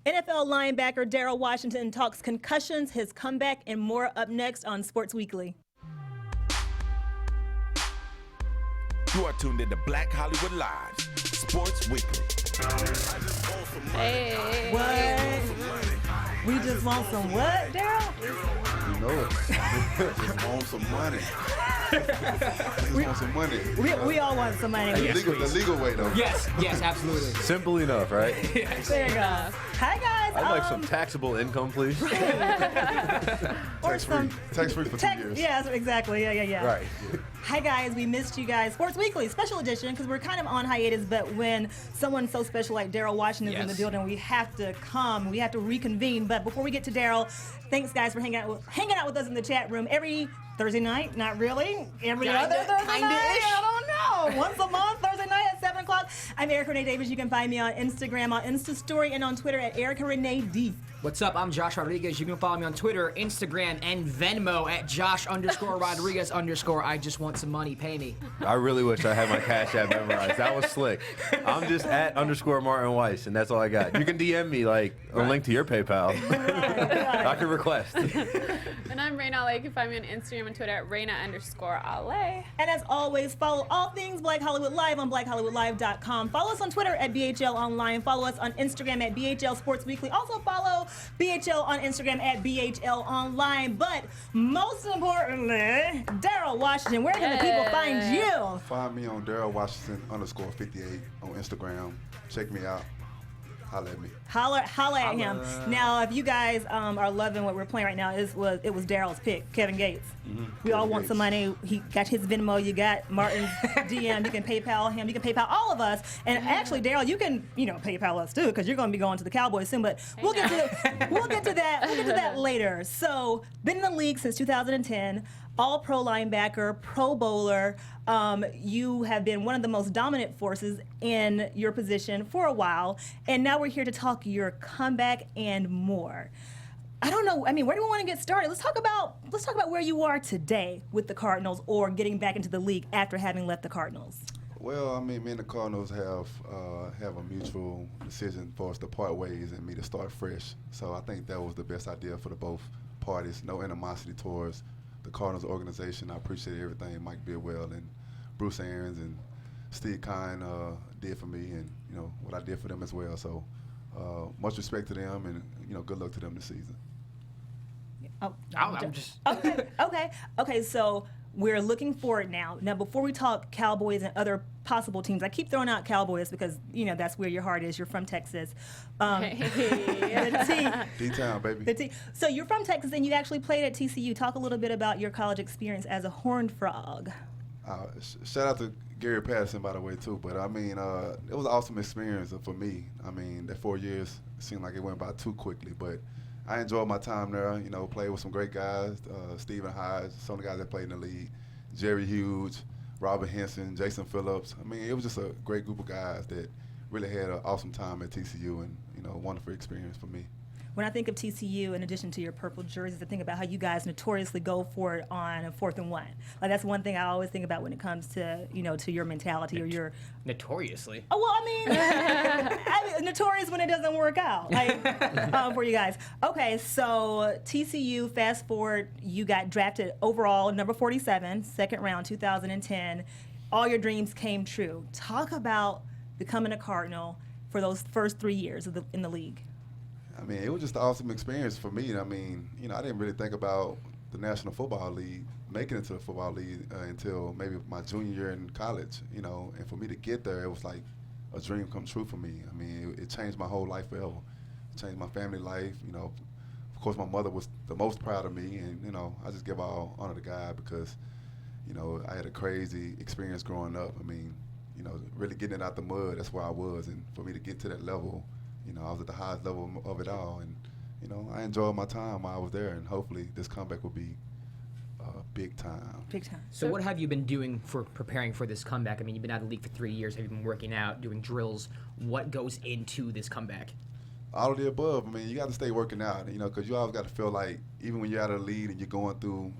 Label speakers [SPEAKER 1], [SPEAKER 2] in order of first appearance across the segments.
[SPEAKER 1] NFL linebacker Daryl Washington talks concussions, his comeback, and more up next on Sports Weekly.
[SPEAKER 2] You are tuned into Black Hollywood Live, Sports Weekly.
[SPEAKER 3] Hey.
[SPEAKER 1] What? We just want some what, Daryl?
[SPEAKER 4] You know it. Just want some money. Just want some money.
[SPEAKER 1] We all want some money.
[SPEAKER 4] The legal way, though.
[SPEAKER 3] Yes, absolutely.
[SPEAKER 5] Simple enough, right?
[SPEAKER 3] Yes.
[SPEAKER 1] There you go. Hi, guys.
[SPEAKER 5] I'd like some taxable income, please.
[SPEAKER 1] Or some
[SPEAKER 4] Tax-free for 2 years.
[SPEAKER 1] Yeah, exactly. Yeah.
[SPEAKER 5] Right.
[SPEAKER 1] Hi, guys. We missed you guys. Sports Weekly, special edition, because we're kind of on hiatus, but when someone so special like Daryl Washington is in the building, we have to come. We have to reconvene. But before we get to Daryl, thanks, guys, for hanging out with us in the chat room every Thursday night. Not really. Every other Thursday night. I don't know. Once a month, Thursday night at 7 o'clock. I'm Erica Renee Davis. You can find me on Instagram, on Insta Story, and on Twitter at Erica Renee D.
[SPEAKER 3] What's up? I'm Josh Rodriguez. You can follow me on Twitter, Instagram, and Venmo at Josh_Rodriguez_. I just want some money. Pay me.
[SPEAKER 5] I really wish I had my Cash App memorized. That was slick. I'm just at _Martin Weiss, and that's all I got. You can DM me, like, a link to your PayPal. I can request.
[SPEAKER 6] And I'm Raina Ale. You can find me on Instagram and Twitter at Raina_Ale.
[SPEAKER 1] And as always, follow all things Black Hollywood Live on BlackHollywoodLive.com. Follow us on Twitter at BHL Online. Follow us on Instagram at BHL Sports Weekly. Also follow BHL on Instagram at BHL Online. But most importantly, Daryl Washington, where can the people find you?
[SPEAKER 4] Find me on Daryl Washington _58 on Instagram. Check me out. Holla at me.
[SPEAKER 1] Holla at him. Now, if you guys are loving what we're playing right now, it was Daryl's pick, Kevin Gates. We all want some money. He got his Venmo. You got Martin's DM. You can PayPal him. You can PayPal all of us. And actually, Daryl, you can PayPal us too, because you're going to be going to the Cowboys soon. But we'll get to that later. So, been in the league since 2010. All-pro linebacker, Pro Bowler. You have been one of the most dominant forces in your position for a while, and now we're here to talk your comeback and more. I don't know. I mean, where do we want to get started? Let's talk about where you are today with the Cardinals, or getting back into the league after having left the Cardinals.
[SPEAKER 4] Well, I mean, me and the Cardinals have a mutual decision for us to part ways and me to start fresh. So I think that was the best idea for the both parties. No animosity towards the Cardinals organization. I appreciate everything Mike Bidwell and Bruce Arians and Steve Kine did for me, and what I did for them as well. So much respect to them, and good luck to them this season.
[SPEAKER 1] Okay. So we're looking forward now. Now, before we talk Cowboys and other possible teams, I keep throwing out Cowboys because that's where your heart is. You're from Texas.
[SPEAKER 4] D-Town, baby.
[SPEAKER 1] The T. So you're from Texas, and you actually played at TCU. Talk a little bit about your college experience as a Horned Frog.
[SPEAKER 4] Shout out to Gary Patterson, by the way, too. But I mean, it was an awesome experience for me. I mean, that 4 years seemed like it went by too quickly, but I enjoyed my time there. Played with some great guys, Stephen Hodge, some of the guys that played in the league, Jerry Hughes, Robert Henson, Jason Phillips. I mean, it was just a great group of guys that really had an awesome time at TCU, and a wonderful experience for me.
[SPEAKER 1] When I think of TCU, in addition to your purple jerseys, I think about how you guys notoriously go for it on a 4th and 1. Like, that's one thing I always think about when it comes to to your mentality or your
[SPEAKER 3] notoriously.
[SPEAKER 1] Oh, well, I mean, notorious when it doesn't work out, for you guys. Okay, so TCU. Fast forward, you got drafted overall number 47, second round, 2010. All your dreams came true. Talk about becoming a Cardinal for those first 3 years in the league.
[SPEAKER 4] I mean, it was just an awesome experience for me. I mean, I didn't really think about the National Football League, making it to the Football League until maybe my junior year in college, and for me to get there, it was like a dream come true for me. I mean, it changed my whole life forever. It changed my family life, Of course, my mother was the most proud of me, and, I just give all honor to God because, I had a crazy experience growing up. I mean, really getting it out the mud, that's where I was, and for me to get to that level, I was at the highest level of it all, and I enjoyed my time while I was there, and hopefully this comeback will be big time.
[SPEAKER 1] Big time.
[SPEAKER 3] So what have you been doing for preparing for this comeback? I mean, you've been out of the league for 3 years. Have you been working out, doing drills? What goes into this comeback?
[SPEAKER 4] All of the above. I mean, you got to stay working out, because you always got to feel like even when you're out of the lead and you're going through,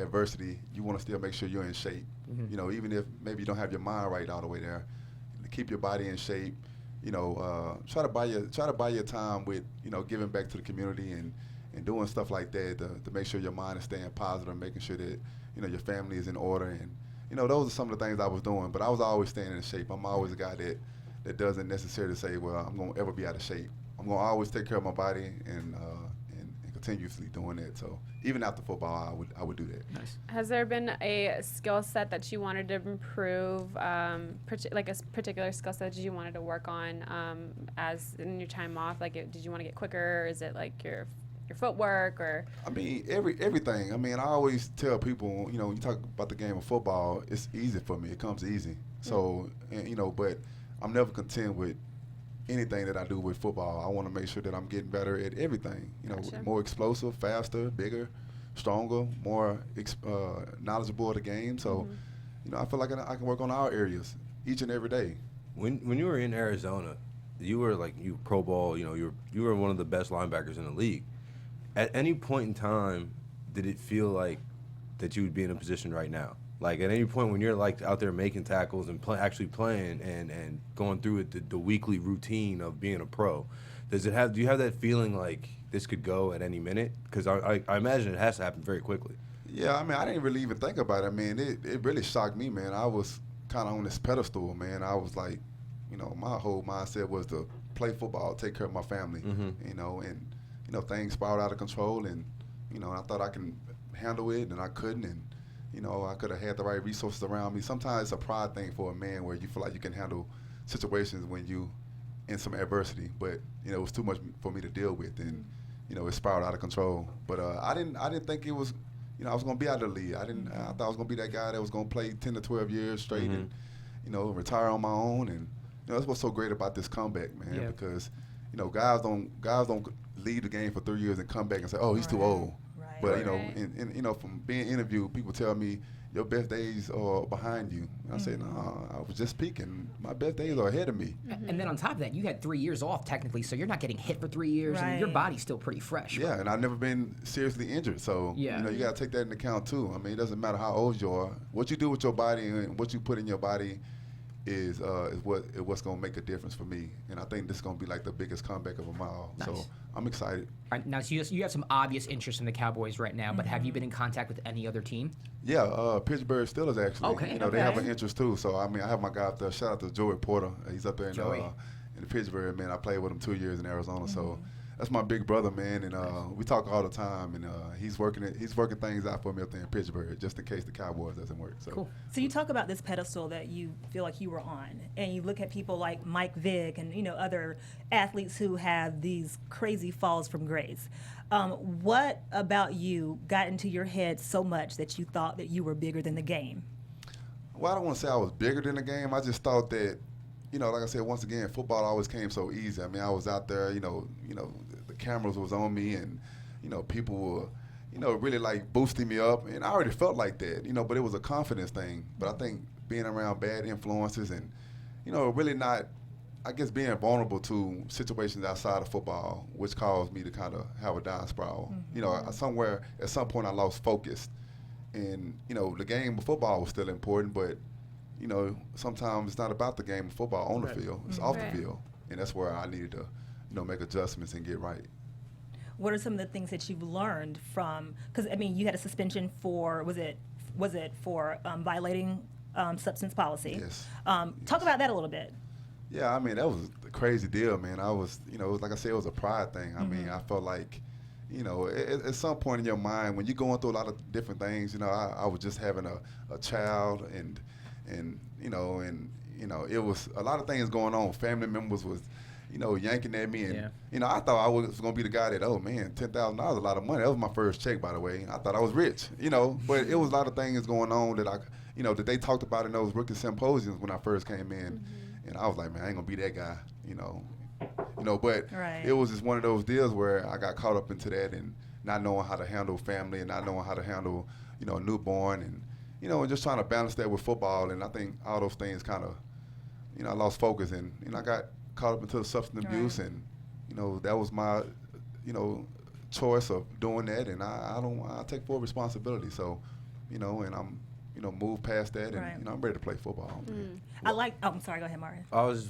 [SPEAKER 4] adversity, you want to still make sure you're in shape. Even if maybe you don't have your mind right all the way there, to keep your body in shape. try to buy your time with, giving back to the community and doing stuff like that to make sure your mind is staying positive, making sure that, your family is in order. And, those are some of the things I was doing. But I was always staying in shape. I'm always a guy that doesn't necessarily say, well, I'm going to ever be out of shape. I'm going to always take care of my body and continuously doing that. So even after football, I would do that.
[SPEAKER 3] Nice.
[SPEAKER 6] Has there been a skill set that you wanted to improve, like a particular skill set that you wanted to work on as in your time off? Like, did you want to get quicker? Or is it like your footwork or? I
[SPEAKER 4] mean, everything. I mean, I always tell people, you talk about the game of football, it's easy for me. It comes easy. So, but I'm never content with anything that I do with football. I want to make sure that I'm getting better at everything.
[SPEAKER 6] Gotcha.
[SPEAKER 4] More explosive, faster, bigger, stronger, more knowledgeable of the game. So, I feel like I can work on all areas each and every day.
[SPEAKER 5] When you were in Arizona, you were pro ball. You were one of the best linebackers in the league. At any point in time, did it feel like that you would be in a position right now? Like at any point when you're like out there making tackles and actually playing and going through the weekly routine of being a pro, do you have that feeling like this could go at any minute? Because I imagine it has to happen very quickly.
[SPEAKER 4] Yeah, I mean, I didn't really even think about it. I mean, it really shocked me, man. I was kind of on this pedestal, man. I was like, my whole mindset was to play football, take care of my family, and things spiraled out of control, and I thought I can handle it, and I couldn't, and I could have had the right resources around me. Sometimes it's a pride thing for a man where you feel like you can handle situations when you in some adversity, but it was too much for me to deal with, and it spiraled out of control. But I didn't think it was, I was going to be out of the league. I thought I was going to be that guy that was going to play 10 to 12 years straight, and retire on my own. And that's what's so great about this comeback, man, because guys don't leave the game for 3 years and come back and say, oh, he's too old. But from being interviewed, people tell me your best days are behind you. And I say, no, I was just peaking. My best days are ahead of me.
[SPEAKER 3] And then on top of that, you had 3 years off technically, so you're not getting hit for 3 years, and your body's still pretty fresh.
[SPEAKER 4] Yeah, and I've never been seriously injured, so you got to take that into account too. I mean, it doesn't matter how old you are. What you do with your body and what you put in your body is what's going to make a difference for me. And I think this is going to be like the biggest comeback of them all. Nice. So I'm excited.
[SPEAKER 3] All right, now, so you have some obvious interest in the Cowboys right now, but have you been in contact with any other team?
[SPEAKER 4] Yeah, Pittsburgh Steelers actually.
[SPEAKER 3] Okay.
[SPEAKER 4] They have an interest too. So, I mean, I have my guy up there. Shout out to Joey Porter. He's up there in Pittsburgh, man. I played with him 2 years in Arizona. So that's my big brother, man, and we talk all the time, and he's working things out for me up there in Pittsburgh, just in case the Cowboys doesn't work. So.
[SPEAKER 3] Cool.
[SPEAKER 1] So you talk about this pedestal that you feel like you were on, and you look at people like Mike Vick and other athletes who have these crazy falls from grace. What about you got into your head so much that you thought that you were bigger than the game?
[SPEAKER 4] Well, I don't want to say I was bigger than the game. I just thought that, like I said, once again, football always came so easy. I mean, I was out there, the cameras was on me, and, people were, really like boosting me up. And I already felt like that, but it was a confidence thing. But I think being around bad influences and, really not, I guess, being vulnerable to situations outside of football, which caused me to kind of have a down spiral. Somewhere, at some point, I lost focus. And, the game of football was still important, but sometimes it's not about the game of football on the field. It's off the field. And that's where I needed to, make adjustments and get right.
[SPEAKER 1] What are some of the things that you've learned from, because, I mean, you had a suspension for, was it for violating substance policy?
[SPEAKER 4] Yes.
[SPEAKER 1] Talk about that a little bit.
[SPEAKER 4] Yeah, I mean, that was a crazy deal, man. I was, it was, like I said, it was a pride thing. I mean, I felt like, at some point in your mind, when you're going through a lot of different things, I was just having a child and it was a lot of things going on. Family members was, yanking at me, and I thought I was going to be the guy that, oh man, $10,000 is a lot of money. That was my first check, by the way. I thought I was rich, but it was a lot of things going on that that they talked about in those rookie symposiums when I first came in, and I was like, man, I ain't gonna be that guy, But it was just one of those deals where I got caught up into that and not knowing how to handle family and not knowing how to handle, a newborn and. And just trying to balance that with football, and I think all those things kind of, I lost focus, and I got caught up into the substance abuse, and that was my, choice of doing that, and I take full responsibility. So, and I'm, moved past that, and I'm ready to play football.
[SPEAKER 1] I'm sorry. Go ahead, Martin.
[SPEAKER 5] I was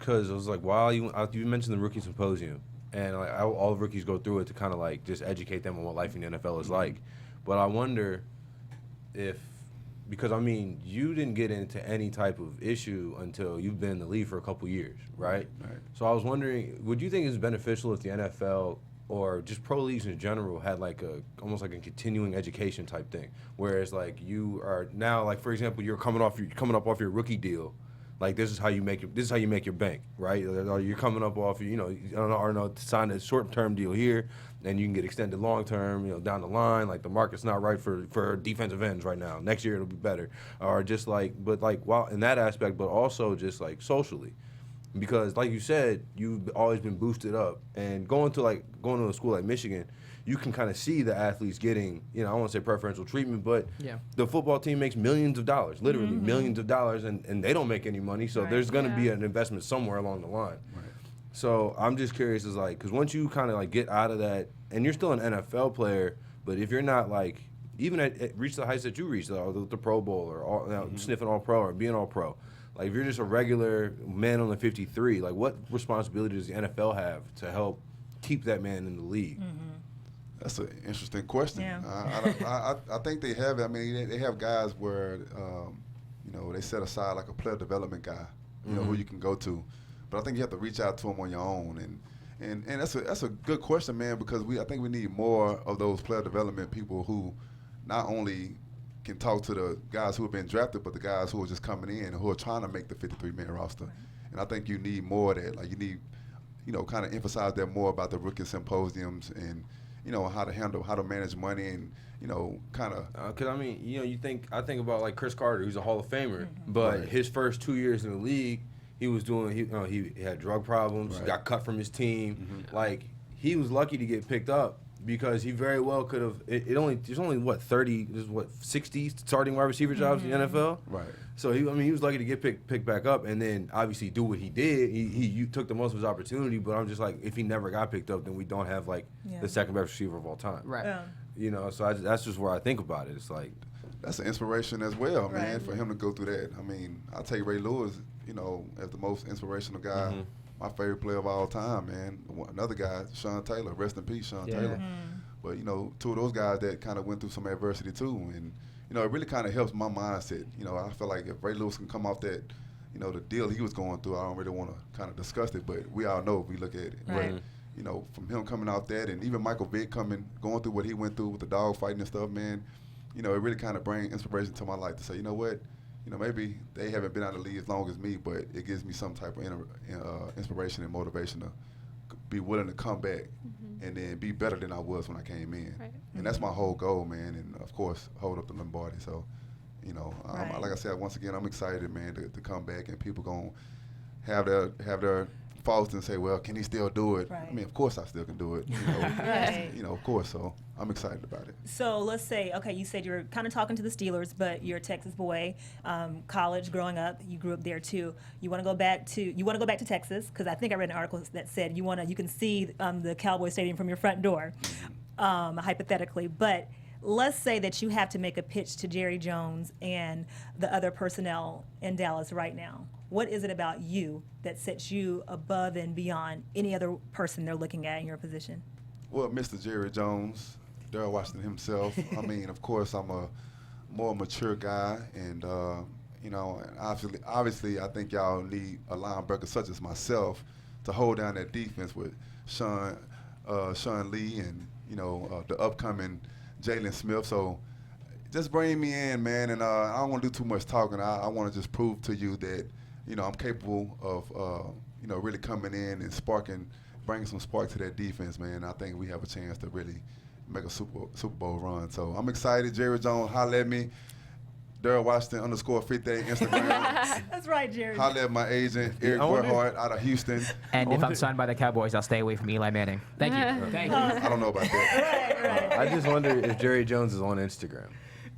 [SPEAKER 5] because it was like while you mentioned the rookie symposium, and like all rookies go through it to kind of like just educate them on what life in the NFL is like. But I wonder if, because I mean, you didn't get into any type of issue until you've been in the league for a couple years, right? Right. So I was wondering, would you think it's beneficial if the NFL or just pro leagues in general had like almost like a continuing education type thing, whereas like you are now, like for example, you're coming up off your rookie deal, like this is how you make your bank, right? Or you're coming up off, to sign a short-term deal here, and you can get extended long-term, down the line. Like the market's not right for defensive ends right now. Next year it'll be better, or just like, but like while in that aspect, but also just like socially. Because, like you said, you've always been boosted up, and going to a school like Michigan, you can kind of see the athletes getting, I don't want to say preferential treatment, but the football team makes millions of dollars, literally millions of dollars, and they don't make any money. So there's going to be an investment somewhere along the line. Right. So I'm just curious, is like, because once you kind of like get out of that, and you're still an NFL player, but if you're not like even at reach the heights that you reached, the Pro Bowl or sniffing all pro or being all pro. Like, if you're just a regular man on the 53, like, what responsibility does the NFL have to help keep that man in the league?
[SPEAKER 4] That's an interesting question.
[SPEAKER 1] Yeah.
[SPEAKER 4] I think they have it. I mean, they have guys where, they set aside like a player development guy, who you can go to. But I think you have to reach out to them on your own. And that's a good question, man, because I think we need more of those player development people who not only can talk to the guys who have been drafted, but the guys who are just coming in and who are trying to make the 53-man roster. And I think you need more of that. Like, you need, kind of emphasize that more about the rookie symposiums and, how to manage money and, kind of.
[SPEAKER 5] Because, I mean, I think about, like, Chris Carter, who's a Hall of Famer, but his first 2 years in the league, he was he had drug problems, got cut from his team. Like, he was lucky to get picked up, because he very well could have. There's only what 60 starting wide receiver jobs in the NFL. Right. So he was lucky to get picked back up, and then obviously do what he did. He took the most of his opportunity. But I'm just like, if he never got picked up, then we don't have like the second best receiver of all time. Right. Yeah. So that's just where I think about it. It's like
[SPEAKER 4] that's an inspiration as well, man, for him to go through that. I mean, I take Ray Lewis, as the most inspirational guy. My favorite player of all time, man. Another guy, Sean Taylor. Rest in peace, Sean Taylor. But, two of those guys that kind of went through some adversity, too. And, it really kind of helps my mindset. I feel like if Ray Lewis can come off that, the deal he was going through, I don't really want to kind of discuss it, but we all know if we look at it. Right. But, from him coming off that, and even Michael Vick going through what he went through with the dog fighting and stuff, man, it really kind of brings inspiration to my life to say, you know what? Maybe they haven't been out of the league as long as me, but it gives me some type of inspiration and motivation to be willing to come back and then be better than I was when I came in. Right. And that's my whole goal, man, and, of course, hold up the Lombardi. So, like I said, once again, I'm excited, man, to come back, and people going to have their faults and say, well, can he still do it? Right. I mean, of course I still can do it. Of course. So I'm excited about it.
[SPEAKER 1] So let's say, okay, you said you're kind of talking to the Steelers, but you're a Texas boy. College, growing up, you grew up there too. You want to go back to Texas, because I think I read an article that said you can see the Cowboys Stadium from your front door, hypothetically. But let's say that you have to make a pitch to Jerry Jones and the other personnel in Dallas right now. What is it about you that sets you above and beyond any other person they're looking at in your position?
[SPEAKER 4] Well, Mr. Jerry Jones, Daryl Washington himself. I mean, of course, I'm a more mature guy, and and obviously, I think y'all need a linebacker such as myself to hold down that defense with Sean Lee and the upcoming Jalen Smith. So just bring me in, man, and I don't want to do too much talking. I want to just prove to you that I'm capable of really coming in and bringing some spark to that defense, man. I think we have a chance to really make a Super Bowl run. So I'm excited. Jerry Jones, holla at me. Daryl Washington _58 Instagram.
[SPEAKER 1] That's right, Jerry.
[SPEAKER 4] Holla at my agent, Eric Burkhart out of Houston.
[SPEAKER 3] And if I'm signed by the Cowboys, I'll stay away from Eli Manning. Thank you. Thank you.
[SPEAKER 4] I don't know about that.
[SPEAKER 1] Right.
[SPEAKER 5] I just wonder if Jerry Jones is on Instagram.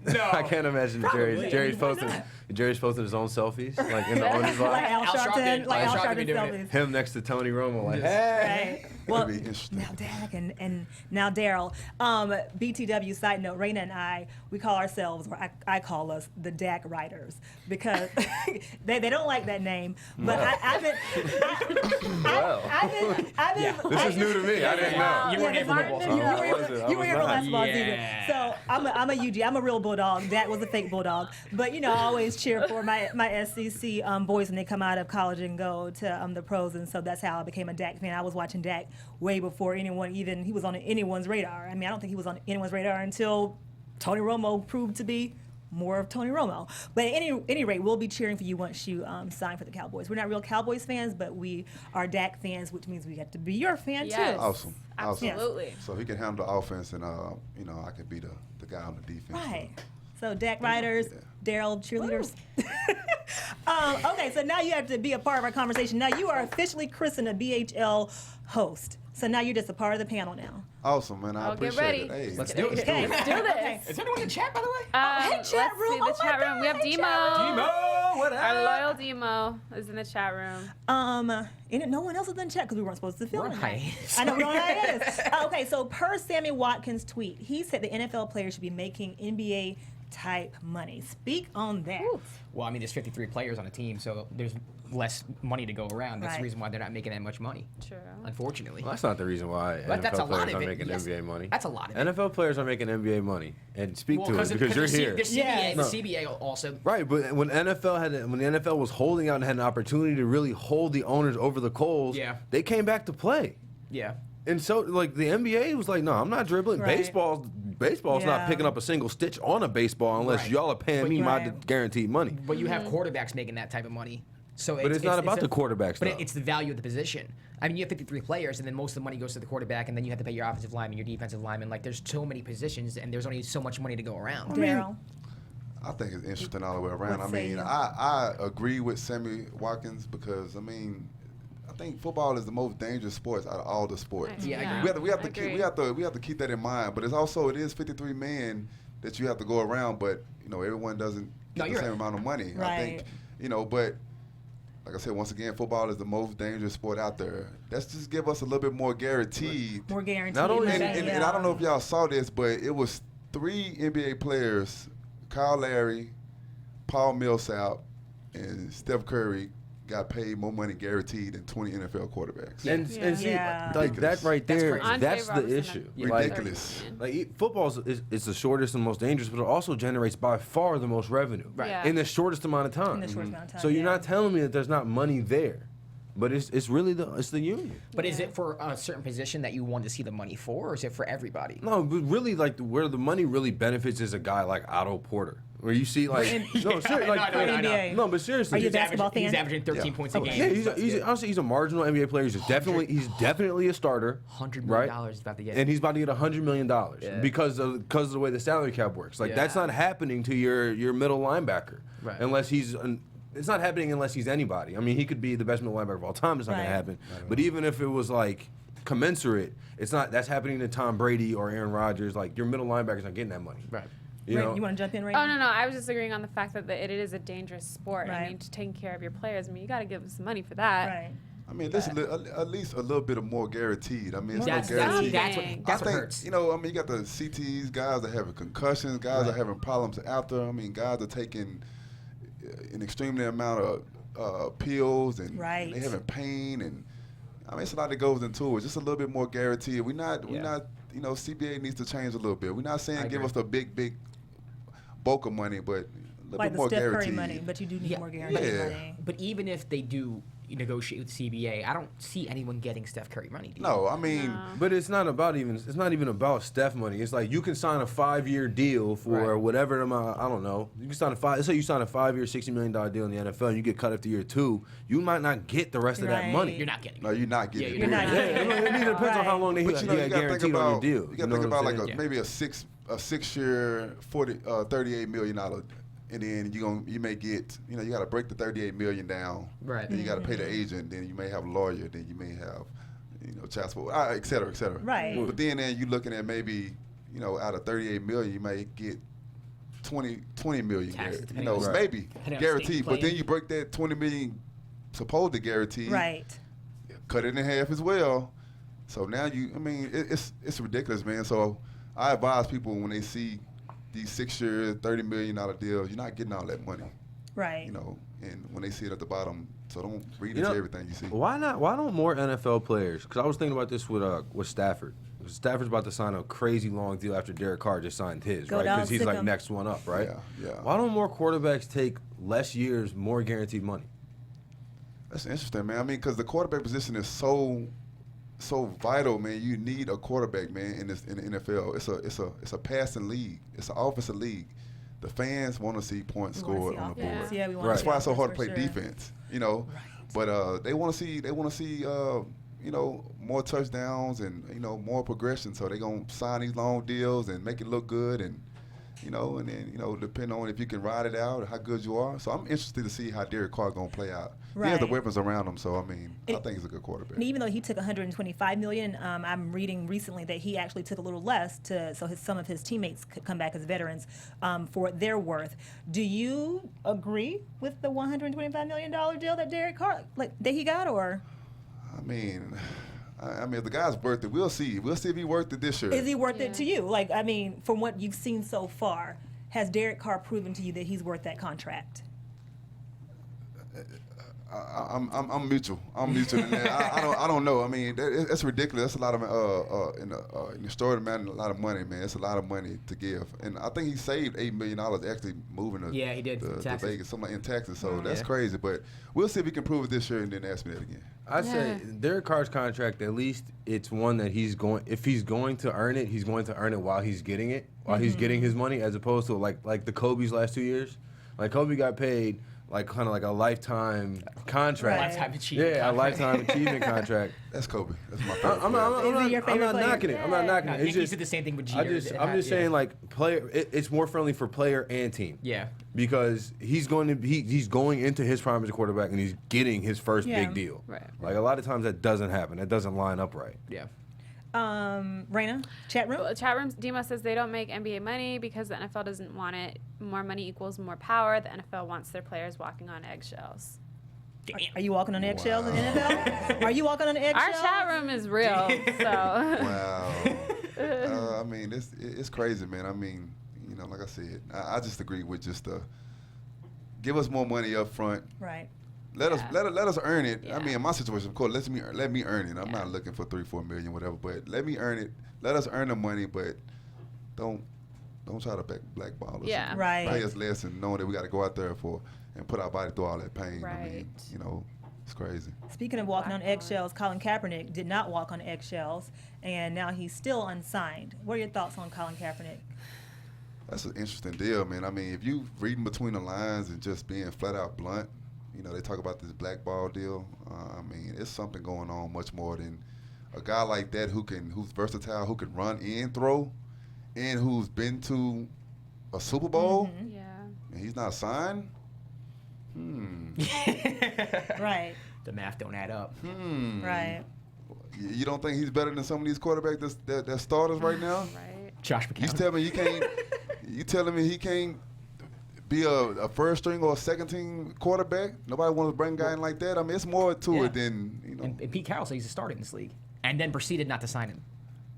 [SPEAKER 5] No. I can't imagine Jerry's posting Jerry's posting his own selfies, like in the owner's
[SPEAKER 1] Like
[SPEAKER 5] line.
[SPEAKER 1] Al Sharpton, like Al Sharpton
[SPEAKER 3] doing
[SPEAKER 1] selfies.
[SPEAKER 5] Him next to Tony Romo, like, hey.
[SPEAKER 1] Right. Well,
[SPEAKER 4] be interesting.
[SPEAKER 1] now Dak and now Daryl. BTW side note, Raina and I, we call ourselves, or I call us the Dak Riders because they don't like that name. But I've been,
[SPEAKER 5] This is new to me. I didn't know.
[SPEAKER 3] You weren't here for football season.
[SPEAKER 1] You were here for basketball season.
[SPEAKER 3] Yeah.
[SPEAKER 1] So I'm a UG. I'm a real bulldog. Dak was a fake bulldog. But I always cheer for my SEC boys when they come out of college and go to the pros, and so that's how I became a Dak fan. I was watching Dak way before he was on anyone's radar. I mean, I don't think he was on anyone's radar until Tony Romo proved to be more of Tony Romo. But at any rate, we'll be cheering for you once you sign for the Cowboys. We're not real Cowboys fans, but we are Dak fans, which means we get to be your fan
[SPEAKER 6] Yes.
[SPEAKER 1] too.
[SPEAKER 4] Awesome.
[SPEAKER 6] Absolutely.
[SPEAKER 4] So he can handle the offense, and I can be the guy on the defense.
[SPEAKER 1] Right. So Dak Riders, Daryl cheerleaders. Okay, so now you have to be a part of our conversation. Now you are officially christened a BHL host. So now you're just a part of the panel now.
[SPEAKER 4] Awesome, man. I
[SPEAKER 6] Oh, get
[SPEAKER 4] appreciate
[SPEAKER 6] ready.
[SPEAKER 4] it. Hey,
[SPEAKER 3] Let's do it.
[SPEAKER 1] Okay.
[SPEAKER 6] Let's do this.
[SPEAKER 3] Is anyone in chat, by the way?
[SPEAKER 1] hey,
[SPEAKER 6] Let's
[SPEAKER 1] chat room.
[SPEAKER 6] see the
[SPEAKER 1] Oh my
[SPEAKER 6] chat room.
[SPEAKER 1] God.
[SPEAKER 6] We have
[SPEAKER 1] Hey,
[SPEAKER 6] Demo.
[SPEAKER 1] chat room.
[SPEAKER 3] What up?
[SPEAKER 6] Our loyal Demo is in the chat room.
[SPEAKER 1] And no one else is in chat because we weren't supposed to film
[SPEAKER 3] We're on
[SPEAKER 1] it.
[SPEAKER 3] hiatus.
[SPEAKER 1] I know we're on hiatus. Okay, so per Sammy Watkins' tweet, he said the NFL players should be making NBA type money. Speak on that.
[SPEAKER 3] Well, I mean, there's 53 players on a team, so there's less money to go around. That's
[SPEAKER 1] Right.
[SPEAKER 3] the reason why they're not making that much money,
[SPEAKER 6] True.
[SPEAKER 3] unfortunately.
[SPEAKER 5] Well, that's not the reason why
[SPEAKER 3] But that's a
[SPEAKER 5] NFL
[SPEAKER 3] lot
[SPEAKER 5] players
[SPEAKER 3] of
[SPEAKER 5] are
[SPEAKER 3] it.
[SPEAKER 5] making
[SPEAKER 3] Yes.
[SPEAKER 5] NBA money.
[SPEAKER 3] That's a lot of it.
[SPEAKER 5] NFL players are making NBA money, and speak to it because you're here.
[SPEAKER 3] The CBA,
[SPEAKER 1] Yeah.
[SPEAKER 3] the CBA also.
[SPEAKER 5] Right, but when the NFL was holding out and had an opportunity to really hold the owners over the coals,
[SPEAKER 3] Yeah.
[SPEAKER 5] they came back to play.
[SPEAKER 3] Yeah.
[SPEAKER 5] And so, like, the NBA was like, no, I'm not dribbling.
[SPEAKER 1] Right.
[SPEAKER 5] Baseball's
[SPEAKER 1] Yeah.
[SPEAKER 5] not picking up a single stitch on a baseball unless
[SPEAKER 3] Right.
[SPEAKER 5] y'all are paying
[SPEAKER 3] But
[SPEAKER 5] me
[SPEAKER 3] you-
[SPEAKER 5] my
[SPEAKER 1] Right.
[SPEAKER 5] guaranteed money.
[SPEAKER 3] But you have quarterbacks making that type of money. So
[SPEAKER 5] But it's not about the quarterbacks,
[SPEAKER 3] But
[SPEAKER 5] though.
[SPEAKER 3] it's the value of the position. I mean, you have 53 players, and then most of the money goes to the quarterback, and then you have to pay your offensive lineman, your defensive lineman. Like, there's so many positions, and there's only so much money to go around.
[SPEAKER 1] Daryl.
[SPEAKER 4] I think it's interesting all the way around.
[SPEAKER 1] What
[SPEAKER 4] I
[SPEAKER 1] say
[SPEAKER 4] mean,
[SPEAKER 1] you?
[SPEAKER 4] I agree with Sammy Watkins because I think football is the most dangerous sport out of all the sports.
[SPEAKER 3] Yeah, I agree.
[SPEAKER 4] We have to
[SPEAKER 6] I
[SPEAKER 4] keep
[SPEAKER 6] agree.
[SPEAKER 4] we have to keep that in mind. But it is 53 men that you have to go around. But everyone doesn't get the
[SPEAKER 3] you're
[SPEAKER 4] same
[SPEAKER 3] right.
[SPEAKER 4] amount of money. I
[SPEAKER 1] Right.
[SPEAKER 4] think but like I said, once again, football is the most dangerous sport out there. Let's just give us a little bit more guaranteed.
[SPEAKER 1] More guaranteed.
[SPEAKER 5] Not only-
[SPEAKER 1] money,
[SPEAKER 4] And I don't know if y'all saw this, but it was 3 NBA players, Kyle Lowry, Paul Millsap, and Steph Curry, got paid more money guaranteed than 20 NFL quarterbacks.
[SPEAKER 5] And see,
[SPEAKER 1] Yeah.
[SPEAKER 5] like that right
[SPEAKER 3] That's
[SPEAKER 5] there,
[SPEAKER 3] crazy.
[SPEAKER 6] Andre
[SPEAKER 5] that's the
[SPEAKER 6] Roberson
[SPEAKER 5] issue.
[SPEAKER 6] had
[SPEAKER 5] Like,
[SPEAKER 4] Ridiculous.
[SPEAKER 5] Football is the shortest and most dangerous, but it also generates by far the most revenue
[SPEAKER 6] Yeah.
[SPEAKER 5] in the shortest amount of time.
[SPEAKER 1] In the shortest amount of time,
[SPEAKER 5] So you're
[SPEAKER 1] yeah.
[SPEAKER 5] not telling me that there's not money there, but it's really the union.
[SPEAKER 3] But is it for a certain position that you want to see the money for, or is it for everybody?
[SPEAKER 5] No, but really, like where the money really benefits is a guy like Otto Porter, where you see like no, seriously, like
[SPEAKER 3] I know.
[SPEAKER 1] NBA.
[SPEAKER 5] no, but seriously,
[SPEAKER 1] Are you
[SPEAKER 3] He's
[SPEAKER 1] basketball
[SPEAKER 3] averaging, he's
[SPEAKER 1] fan?
[SPEAKER 3] averaging 13 points a game.
[SPEAKER 5] yeah, honestly he's a marginal NBA player. He's definitely a starter.
[SPEAKER 3] $100
[SPEAKER 5] right?
[SPEAKER 3] million he's about to get.
[SPEAKER 5] And he's about to get $100 million
[SPEAKER 3] Yeah.
[SPEAKER 5] because of the way the salary cap works. Like
[SPEAKER 3] Yeah.
[SPEAKER 5] that's not happening to your middle linebacker,
[SPEAKER 3] Right.
[SPEAKER 5] unless it's not happening unless he's anybody. I mean, he could be the best middle linebacker of all time. It's not
[SPEAKER 1] Right.
[SPEAKER 5] gonna happen. But even if it was like commensurate, it's not. That's happening to Tom Brady or Aaron Rodgers. Like your middle linebacker's not getting that money.
[SPEAKER 3] Right.
[SPEAKER 5] You know?
[SPEAKER 1] You want to jump in, Ray?
[SPEAKER 6] Oh, no. I was just agreeing on the fact that it is a dangerous sport.
[SPEAKER 1] Right.
[SPEAKER 6] I mean, to taking care of your players, I mean, you got to give them some money for that.
[SPEAKER 1] Right.
[SPEAKER 4] I mean, this is at least a little bit of more guaranteed. I mean, it's
[SPEAKER 3] That's
[SPEAKER 4] no guaranteed.
[SPEAKER 3] what
[SPEAKER 4] I think,
[SPEAKER 3] hurts.
[SPEAKER 4] you got the CTs, guys are having concussions, guys are having problems after. I mean, guys are taking an extremely amount of pills and
[SPEAKER 1] Right.
[SPEAKER 4] they having pain and I mean, it's a lot that goes into it. Just a little bit more guaranteed. We're not, CBA needs to change a little bit. We're not saying give
[SPEAKER 3] agree.
[SPEAKER 4] us the big bulk of money, but a little
[SPEAKER 1] Like
[SPEAKER 4] bit
[SPEAKER 1] the
[SPEAKER 4] more
[SPEAKER 1] Steph Curry
[SPEAKER 4] guaranteed.
[SPEAKER 1] money, but you do need
[SPEAKER 3] Yeah.
[SPEAKER 1] more guaranteed
[SPEAKER 4] Yeah.
[SPEAKER 1] money.
[SPEAKER 3] But even if they do negotiate with CBA, I don't see anyone getting Steph Curry money. Do you?
[SPEAKER 4] No, I mean,
[SPEAKER 5] But it's not even about Steph money. It's like you can sign a 5-year deal for
[SPEAKER 3] Right.
[SPEAKER 5] whatever amount. I don't know. You can sign let's say you sign a 5-year, $60 million deal in the NFL, and you get cut after year 2. You might not get the rest of that
[SPEAKER 1] Right.
[SPEAKER 5] money.
[SPEAKER 3] You're not getting.
[SPEAKER 4] no, you're not getting
[SPEAKER 3] Yeah,
[SPEAKER 4] it.
[SPEAKER 3] you're not
[SPEAKER 5] Yeah, it depends on how long they
[SPEAKER 4] But
[SPEAKER 5] had
[SPEAKER 4] you gotta think
[SPEAKER 5] guaranteed on your
[SPEAKER 4] about
[SPEAKER 5] deal.
[SPEAKER 4] you got to
[SPEAKER 5] know
[SPEAKER 4] think
[SPEAKER 5] what
[SPEAKER 4] about
[SPEAKER 5] I'm
[SPEAKER 4] like
[SPEAKER 5] saying?
[SPEAKER 4] maybe a 6-year $38 million, and then you may get you got to break the $38 million down.
[SPEAKER 3] Right.
[SPEAKER 4] Then you got to pay the agent. Then you may have a lawyer. Then you may have child support, et cetera, et cetera.
[SPEAKER 1] Right.
[SPEAKER 4] But then you're looking at maybe out of $38 million you may get 20 million,
[SPEAKER 3] Taxes,
[SPEAKER 4] you
[SPEAKER 3] depending
[SPEAKER 4] know,
[SPEAKER 3] on-
[SPEAKER 4] maybe
[SPEAKER 3] depending on state
[SPEAKER 4] guaranteed.
[SPEAKER 3] you
[SPEAKER 4] But
[SPEAKER 3] play
[SPEAKER 4] then you break that 20 million supposed to guarantee,
[SPEAKER 1] Right.
[SPEAKER 4] cut it in half as well. So now it's ridiculous, man. So I advise people when they see these 6-year, $30 million deals, you're not getting all that money,
[SPEAKER 1] Right.
[SPEAKER 4] you know. And when they see it at the bottom, so don't read
[SPEAKER 5] You
[SPEAKER 4] into
[SPEAKER 5] know,
[SPEAKER 4] everything you see.
[SPEAKER 5] Why don't more NFL players? Because I was thinking about this with Stafford. Stafford's about to sign a crazy long deal after Derek Carr just signed his,
[SPEAKER 1] Go
[SPEAKER 5] right?
[SPEAKER 1] down,
[SPEAKER 5] Because he's
[SPEAKER 1] sick
[SPEAKER 5] like
[SPEAKER 1] 'em.
[SPEAKER 5] next one up, right?
[SPEAKER 4] Yeah.
[SPEAKER 5] Why don't more quarterbacks take less years, more guaranteed money?
[SPEAKER 4] That's interesting, man. I mean, because the quarterback position is so vital, man. You need a quarterback, man, in the NFL. It's a passing league. It's an offensive league. The fans want to see points
[SPEAKER 1] We wanna
[SPEAKER 4] scored
[SPEAKER 1] see
[SPEAKER 4] on the
[SPEAKER 1] offense.
[SPEAKER 4] board.
[SPEAKER 1] Yeah, we want
[SPEAKER 5] Right.
[SPEAKER 1] to
[SPEAKER 4] That's
[SPEAKER 1] see
[SPEAKER 4] why it's so
[SPEAKER 1] offense
[SPEAKER 4] hard to
[SPEAKER 1] for
[SPEAKER 4] play
[SPEAKER 1] sure.
[SPEAKER 4] defense, you know.
[SPEAKER 1] Right.
[SPEAKER 4] But they want to see you know, more touchdowns and, you know, more progression. So they're going to sign these long deals and make it look good and, you know, and then, you know, depending on if you can ride it out or how good you are. So I'm interested to see how Derek Carr going to play out. He has the
[SPEAKER 1] Right.
[SPEAKER 4] weapons around him, so, I mean, I
[SPEAKER 1] And-
[SPEAKER 4] think he's a good quarterback.
[SPEAKER 1] And even though he took $125 million, I'm reading recently that he actually took a little less so some of his teammates could come back as veterans for their worth. Do you agree with the $125 million deal that Derek Carr that he got, or
[SPEAKER 4] I mean, if the guy's worth it, we'll see. We'll see if he's worth it this year.
[SPEAKER 1] is he worth it
[SPEAKER 6] Yeah.
[SPEAKER 1] to you? Like, I mean, from what you've seen so far, has Derek Carr proven to you that he's worth that contract?
[SPEAKER 4] I'm mutual. I'm mutual in that. I don't know. I mean, it's ridiculous. That's a lot of in the story, man. A lot of money, man. It's a lot of money to give, and I think he saved $8 million actually moving to
[SPEAKER 3] Yeah, he did,
[SPEAKER 4] to
[SPEAKER 3] taxes.
[SPEAKER 4] Vegas, something in Texas. So that's
[SPEAKER 3] Yeah.
[SPEAKER 4] crazy. But we'll see if he can prove it this year, and then ask me that again.
[SPEAKER 5] I'd say Derek Carr's contract, at least it's one that if he's going to earn it, he's going to earn it while he's getting it, while he's getting his money, as opposed to like the Kobe's last 2 years. Like Kobe got paid like kind of like a lifetime contract.
[SPEAKER 1] Right.
[SPEAKER 3] Lifetime achievement
[SPEAKER 5] Yeah, a
[SPEAKER 3] contract.
[SPEAKER 5] lifetime achievement contract.
[SPEAKER 4] That's Kobe. That's my favorite.
[SPEAKER 5] I'm
[SPEAKER 4] player.
[SPEAKER 1] Is he your
[SPEAKER 5] not
[SPEAKER 1] favorite player?
[SPEAKER 5] knocking it. I'm not knocking
[SPEAKER 3] No,
[SPEAKER 5] it. It's
[SPEAKER 3] Yankees
[SPEAKER 5] just
[SPEAKER 3] did the same thing with
[SPEAKER 5] I'm
[SPEAKER 3] Jeter.
[SPEAKER 5] just
[SPEAKER 3] Yeah.
[SPEAKER 5] saying like player. It's more friendly for player and team.
[SPEAKER 3] Yeah.
[SPEAKER 5] Because he's going into his prime as a quarterback and he's getting his first
[SPEAKER 1] Yeah.
[SPEAKER 5] big deal.
[SPEAKER 6] Right.
[SPEAKER 5] Like a lot of times that doesn't happen. That doesn't line up right.
[SPEAKER 3] Yeah.
[SPEAKER 1] Raina, chat room.
[SPEAKER 6] Well, chat room, Dima says they don't make NBA money because the NFL doesn't want it. More money equals more power. The NFL wants their players walking on eggshells.
[SPEAKER 1] Are you walking on eggshells in the NFL? Are you walking on
[SPEAKER 6] Our
[SPEAKER 1] eggshells?
[SPEAKER 6] chat room is real, so.
[SPEAKER 4] Wow. I mean, it's crazy, man. I mean, you know, like I said, I just agree with just give us more money up front.
[SPEAKER 1] Right.
[SPEAKER 4] Let us earn it.
[SPEAKER 6] Yeah.
[SPEAKER 4] I mean, in my situation, of course, let me earn it. I'm
[SPEAKER 6] Yeah.
[SPEAKER 4] not looking for 3-4 million, whatever. But let me earn it. Let us earn the money, but don't try to blackball us.
[SPEAKER 6] Yeah.
[SPEAKER 4] and
[SPEAKER 1] Right.
[SPEAKER 4] Pay us less and knowing that we got to go out there and put our body through all that pain. I mean,
[SPEAKER 6] Right.
[SPEAKER 4] you know, it's crazy.
[SPEAKER 1] Speaking of walking on eggshells, Colin Kaepernick did not walk on eggshells, and now he's still unsigned. What are your thoughts on Colin Kaepernick?
[SPEAKER 4] That's an interesting deal, man. I mean, if you reading between the lines and just being flat out blunt, you know, they talk about this blackball deal. I mean, it's something going on much more than a guy like that who's versatile, who can run and throw, and who's been to a Super Bowl,
[SPEAKER 6] Yeah.
[SPEAKER 4] and he's not signed.
[SPEAKER 1] Right.
[SPEAKER 3] The math don't add up.
[SPEAKER 1] Right.
[SPEAKER 4] You don't think he's better than some of these quarterbacks that starters right now?
[SPEAKER 6] Right.
[SPEAKER 3] Josh
[SPEAKER 4] You
[SPEAKER 3] McCown.
[SPEAKER 4] tell me he can't. You telling me he can't be a first string or a second team quarterback? Nobody wants to bring a guy in like that. I mean, it's more to
[SPEAKER 3] Yeah.
[SPEAKER 4] it than, you know.
[SPEAKER 3] And Pete Carroll said he's a starter in this league, and then proceeded not to sign him.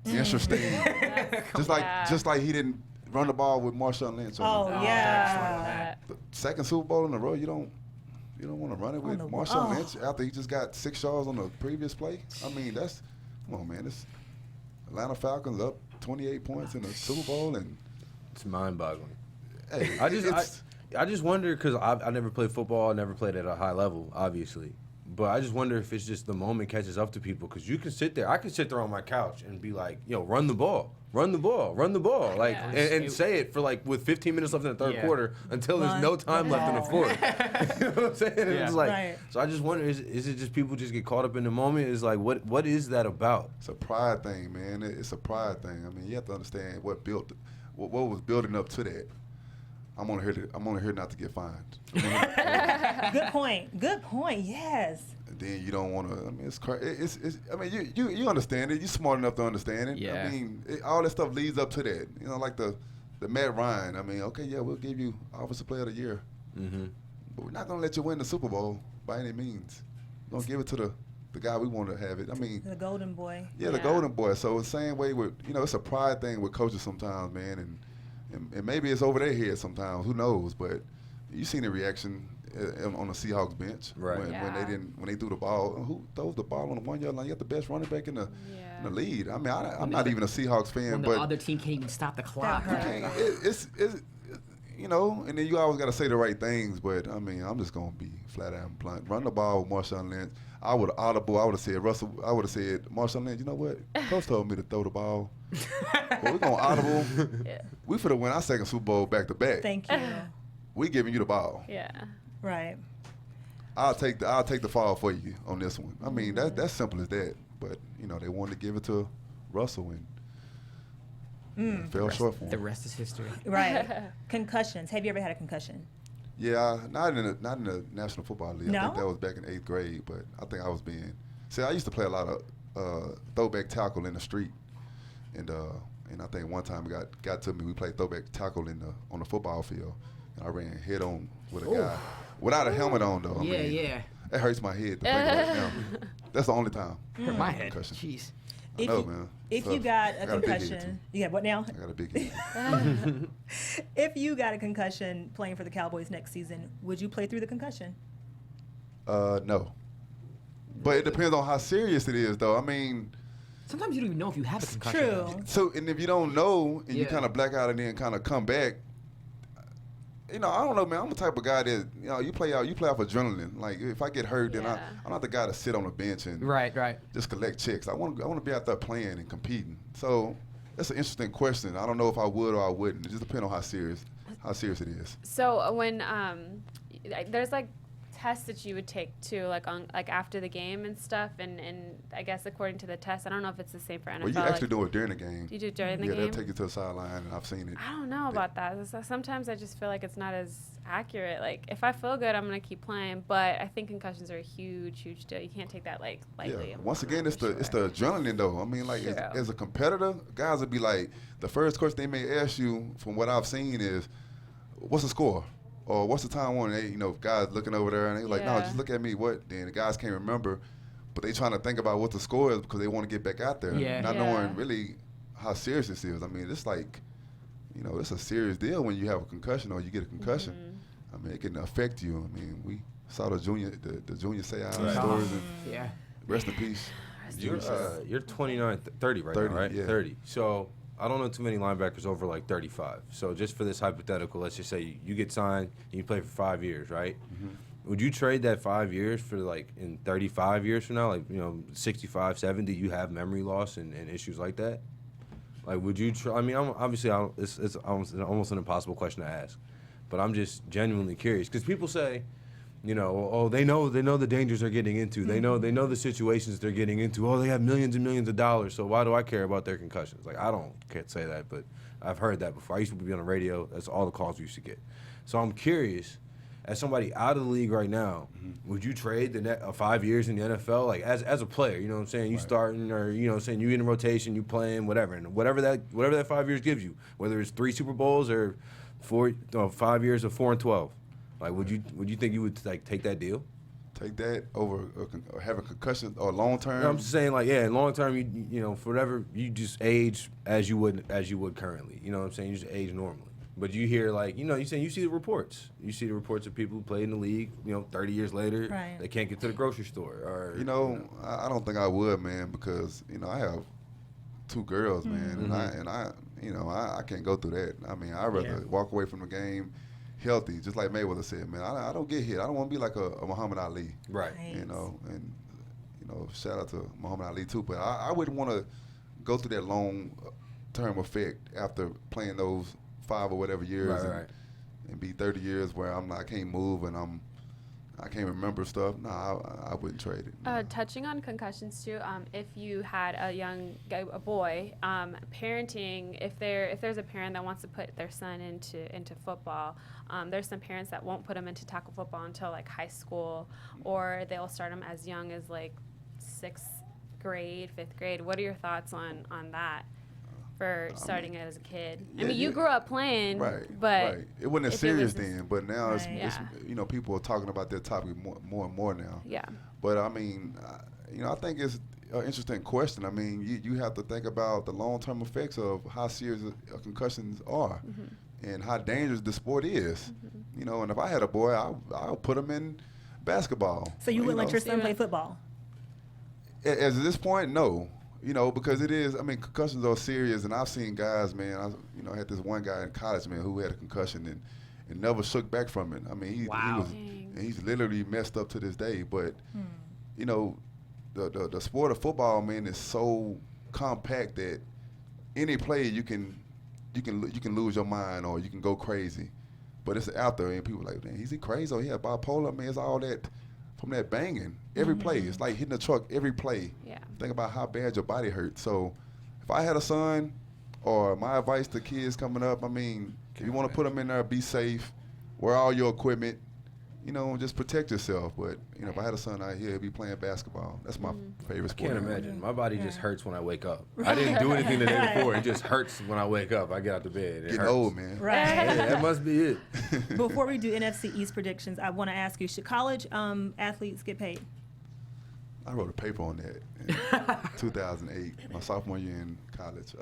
[SPEAKER 4] Interesting.
[SPEAKER 6] Yeah.
[SPEAKER 4] just like he didn't run the ball with Marshawn Lynch.
[SPEAKER 1] Oh,
[SPEAKER 4] On
[SPEAKER 1] yeah.
[SPEAKER 4] the second Super Bowl in a row. You don't want to run it with
[SPEAKER 1] the-
[SPEAKER 4] Marshawn
[SPEAKER 1] oh.
[SPEAKER 4] Lynch after he just got 6 yards on the previous play. I mean, come on, man. This Atlanta Falcons up 28 points in the Super Bowl, and
[SPEAKER 5] It's mind-boggling.
[SPEAKER 4] hey,
[SPEAKER 5] I just wonder because I never played football, I never played at a high level, obviously. But I just wonder if it's just the moment catches up to people because you can sit there. I can sit there on my couch and be like, yo, run the ball, like,
[SPEAKER 6] Yeah.
[SPEAKER 5] and say it for like with 15 minutes left in the third
[SPEAKER 3] Yeah.
[SPEAKER 5] quarter until
[SPEAKER 1] Run
[SPEAKER 5] there's no time
[SPEAKER 1] the
[SPEAKER 5] left in the
[SPEAKER 1] ball.
[SPEAKER 5] fourth. You know what I'm saying? And
[SPEAKER 3] Yeah.
[SPEAKER 5] It's like,
[SPEAKER 1] Right.
[SPEAKER 5] so I just wonder, is it just people just get caught up in the moment? Is like, what is that about?
[SPEAKER 4] it's a pride thing, man. It's a pride thing. I mean, you have to understand what was building up to that. I'm only here not to get fined.
[SPEAKER 1] Good point. Good point. Yes.
[SPEAKER 4] And then you don't want to. I mean, it's crazy. I mean, you understand it. You're smart enough to understand it.
[SPEAKER 3] Yeah.
[SPEAKER 4] I mean, all that stuff leads up to that. You know, like the the Matt Ryan. I mean, okay, yeah, we'll give you Offensive Player of the Year, but we're not gonna let you win the Super Bowl by any means. We're gonna give it to the guy we want to have it. I mean,
[SPEAKER 1] The golden boy.
[SPEAKER 4] yeah, the golden boy. So the same way with it's a pride thing with coaches sometimes, man, and maybe it's over their head sometimes. Who knows? But you seen the reaction on the Seahawks bench when they threw the ball. Who throws the ball on the 1 yard line? You got the best running back in the lead. I mean, I'm not even a Seahawks fan,
[SPEAKER 3] when
[SPEAKER 4] but
[SPEAKER 3] the other team can't even stop the clock.
[SPEAKER 4] it's and then you always got to say the right things. But I mean, I'm just gonna be flat out and blunt. Run the ball with Marshawn Lynch. I would have audible. I would have said Russell. I would have said Marshawn Lynch. You know what? Coach told me to throw the ball. But we're gonna audible. We finna win our second Super Bowl back to back.
[SPEAKER 1] Thank you.
[SPEAKER 4] We giving you the ball.
[SPEAKER 6] Yeah.
[SPEAKER 1] Right.
[SPEAKER 4] I'll take the fall for you on this one. I mean, that's simple as that. But they wanted to give it to Russell and fell short for him.
[SPEAKER 3] The rest is history.
[SPEAKER 1] Right. Concussions. Have you ever had a concussion?
[SPEAKER 4] Yeah, not in the National Football League.
[SPEAKER 1] No?
[SPEAKER 4] I think that was back in 8th grade. But I think I was being. See, I used to play a lot of throwback tackle in the street, and I think one time it got to me. We played throwback tackle on the football field, and I ran head on with a guy without a helmet on though. I mean, It hurts my head to think about it now. That's the only time.
[SPEAKER 3] Hurt my head.
[SPEAKER 4] Concussion.
[SPEAKER 3] Jeez.
[SPEAKER 4] I know, man.
[SPEAKER 1] If
[SPEAKER 4] So,
[SPEAKER 1] you got
[SPEAKER 4] I
[SPEAKER 1] a
[SPEAKER 4] got a big head,
[SPEAKER 1] concussion, you got what now?
[SPEAKER 4] I got a big head.
[SPEAKER 1] If you got a concussion playing for the Cowboys next season, would you play through the concussion?
[SPEAKER 4] No. But it depends on how serious it is, though. I mean,
[SPEAKER 3] Sometimes you don't even know if you have a concussion.
[SPEAKER 1] True.
[SPEAKER 4] so and if you don't know and you
[SPEAKER 3] Yeah.
[SPEAKER 4] kind of black out and then kind of come back, I don't know, man. I'm the type of guy that you play off adrenaline. Like if I get hurt, then
[SPEAKER 6] Yeah.
[SPEAKER 4] I'm not the guy to sit on the bench and
[SPEAKER 3] Right.
[SPEAKER 4] just collect checks. I want to be out there playing and competing. So that's an interesting question. I don't know if I would or I wouldn't. It just depends on how serious it is.
[SPEAKER 6] So when there's like tests that you would take too, like after the game and stuff, and I guess according to the test, I don't know if it's the same for NFL.
[SPEAKER 4] Well, you actually do it during the game.
[SPEAKER 6] You do it during the
[SPEAKER 4] Yeah,
[SPEAKER 6] game?
[SPEAKER 4] they'll take you to the sideline, and I've seen it.
[SPEAKER 6] I don't know about that. Sometimes I just feel like it's not as accurate. Like if I feel good, I'm gonna keep playing. But I think concussions are a huge deal. You can't take that like lightly.
[SPEAKER 4] Yeah. Once again, it's the adrenaline though. I mean, like
[SPEAKER 6] True.
[SPEAKER 4] as a competitor, guys would be like, the first question they may ask you, from what I've seen, is, "What's the score?" Or "What's the time on?" They, guys looking over there and they like, "No, just look at me." What? Then the guys can't remember, but they trying to think about what the score is because they want to get back out there, not knowing really how serious this is. I mean, it's like, it's a serious deal when you have a concussion or you get a concussion. I mean, it can affect you. I mean, we saw the junior Seau stories, and rest in peace.
[SPEAKER 5] You're 29, 30 right
[SPEAKER 4] 30,
[SPEAKER 5] now, right?
[SPEAKER 4] yeah.
[SPEAKER 5] 30. So I don't know too many linebackers over like 35. So just for this hypothetical, let's just say you get signed and you play for 5 years, right? Would you trade that 5 years for like in 35 years from now, like 65, 70? You have memory loss and issues like that. Like, would you? I mean, it's almost an impossible question to ask, but I'm just genuinely curious because people say, they know the dangers they're getting into. They know the situations they're getting into. Oh, they have millions and millions of dollars. So why do I care about their concussions? Like, I can't say that, but I've heard that before. I used to be on the radio. That's all the calls we used to get. So I'm curious, as somebody out of the league right now, would you trade 5 years in the NFL? Like as a player, you know what I'm saying? You starting or saying you in rotation, you playing, whatever, and whatever that 5 years gives you, whether it's 3 Super Bowls or 5 years of 4-12. Like, would you think you would like take that deal?
[SPEAKER 4] Take that over having concussion or long term?
[SPEAKER 5] I'm just saying, like, in long term, you for whatever, you just age as you would currently. You know what I'm saying? You just age normally. But you hear like, you saying you see the reports. You see the reports of people who played in the league, 30 years later, they can't get to the grocery store. Or
[SPEAKER 4] I don't think I would, man, because I have 2 girls, man, and I can't go through that. I mean, I'd rather walk away from the game healthy, just like Mayweather said, man. I don't get hit. I don't want to be like a Muhammad Ali.
[SPEAKER 5] Right.
[SPEAKER 4] And shout out to Muhammad Ali too. But I wouldn't want to go through that long term effect after playing those 5 or whatever years and be 30 years where I can't move and I can't remember stuff. No, I wouldn't trade it.
[SPEAKER 6] Touching on concussions too, if you had a boy, parenting, if there's a parent that wants to put their son into football, there's some parents that won't put them into tackle football until like high school, or they'll start them as young as like 6th grade, 5th grade. What are your thoughts on that? for starting it as a kid? I
[SPEAKER 4] Yeah,
[SPEAKER 6] mean, you
[SPEAKER 4] yeah.
[SPEAKER 6] grew up playing,
[SPEAKER 4] Right,
[SPEAKER 6] but
[SPEAKER 4] right. It wasn't as
[SPEAKER 6] if it
[SPEAKER 4] serious
[SPEAKER 6] was-
[SPEAKER 4] then, but now it's,
[SPEAKER 1] Right.
[SPEAKER 6] Yeah.
[SPEAKER 4] you know, people are talking about that topic more and more now.
[SPEAKER 6] yeah,
[SPEAKER 4] But I mean, you know, I think it's an interesting question. I mean, you have to think about the long-term effects of how serious concussions are, and how dangerous the sport is. You know, and if I had a boy, I'll put him in basketball.
[SPEAKER 1] So you wouldn't let
[SPEAKER 4] know.
[SPEAKER 1] your son
[SPEAKER 6] Yeah.
[SPEAKER 1] play football?
[SPEAKER 4] As at this point, no. You know, because it is. I mean, concussions are serious, and I've seen guys, man. I had this one guy in college, man, who had a concussion and never shook back from it. I mean, he was,
[SPEAKER 6] Dang.
[SPEAKER 4] and he's literally messed up to this day. But you know, the sport of football, man, is so compact that any play you can lose your mind or you can go crazy. But it's out there, and people are like, man, is he crazy? Or he had bipolar? Man, it's all that from that banging every play. It's like hitting a truck every play.
[SPEAKER 6] Yeah.
[SPEAKER 4] Think about how bad your body hurts. So if I had a son, or my advice to kids coming up, I mean, if you want to put them in there, be safe, wear all your equipment, you know, just protect yourself. But, you know, if I had a son out here, he'd be playing basketball. That's my favorite sport.
[SPEAKER 5] Can't imagine. My body just hurts when I wake up. I didn't do anything the day before. It just hurts when I wake up. I get out the bed. It
[SPEAKER 4] Getting
[SPEAKER 5] hurts.
[SPEAKER 4] old, man.
[SPEAKER 1] Right.
[SPEAKER 5] Yeah, that must be it.
[SPEAKER 1] Before we do NFC East predictions, I want to ask you: should college athletes get paid?
[SPEAKER 4] I wrote a paper on that in 2008, my sophomore year in college.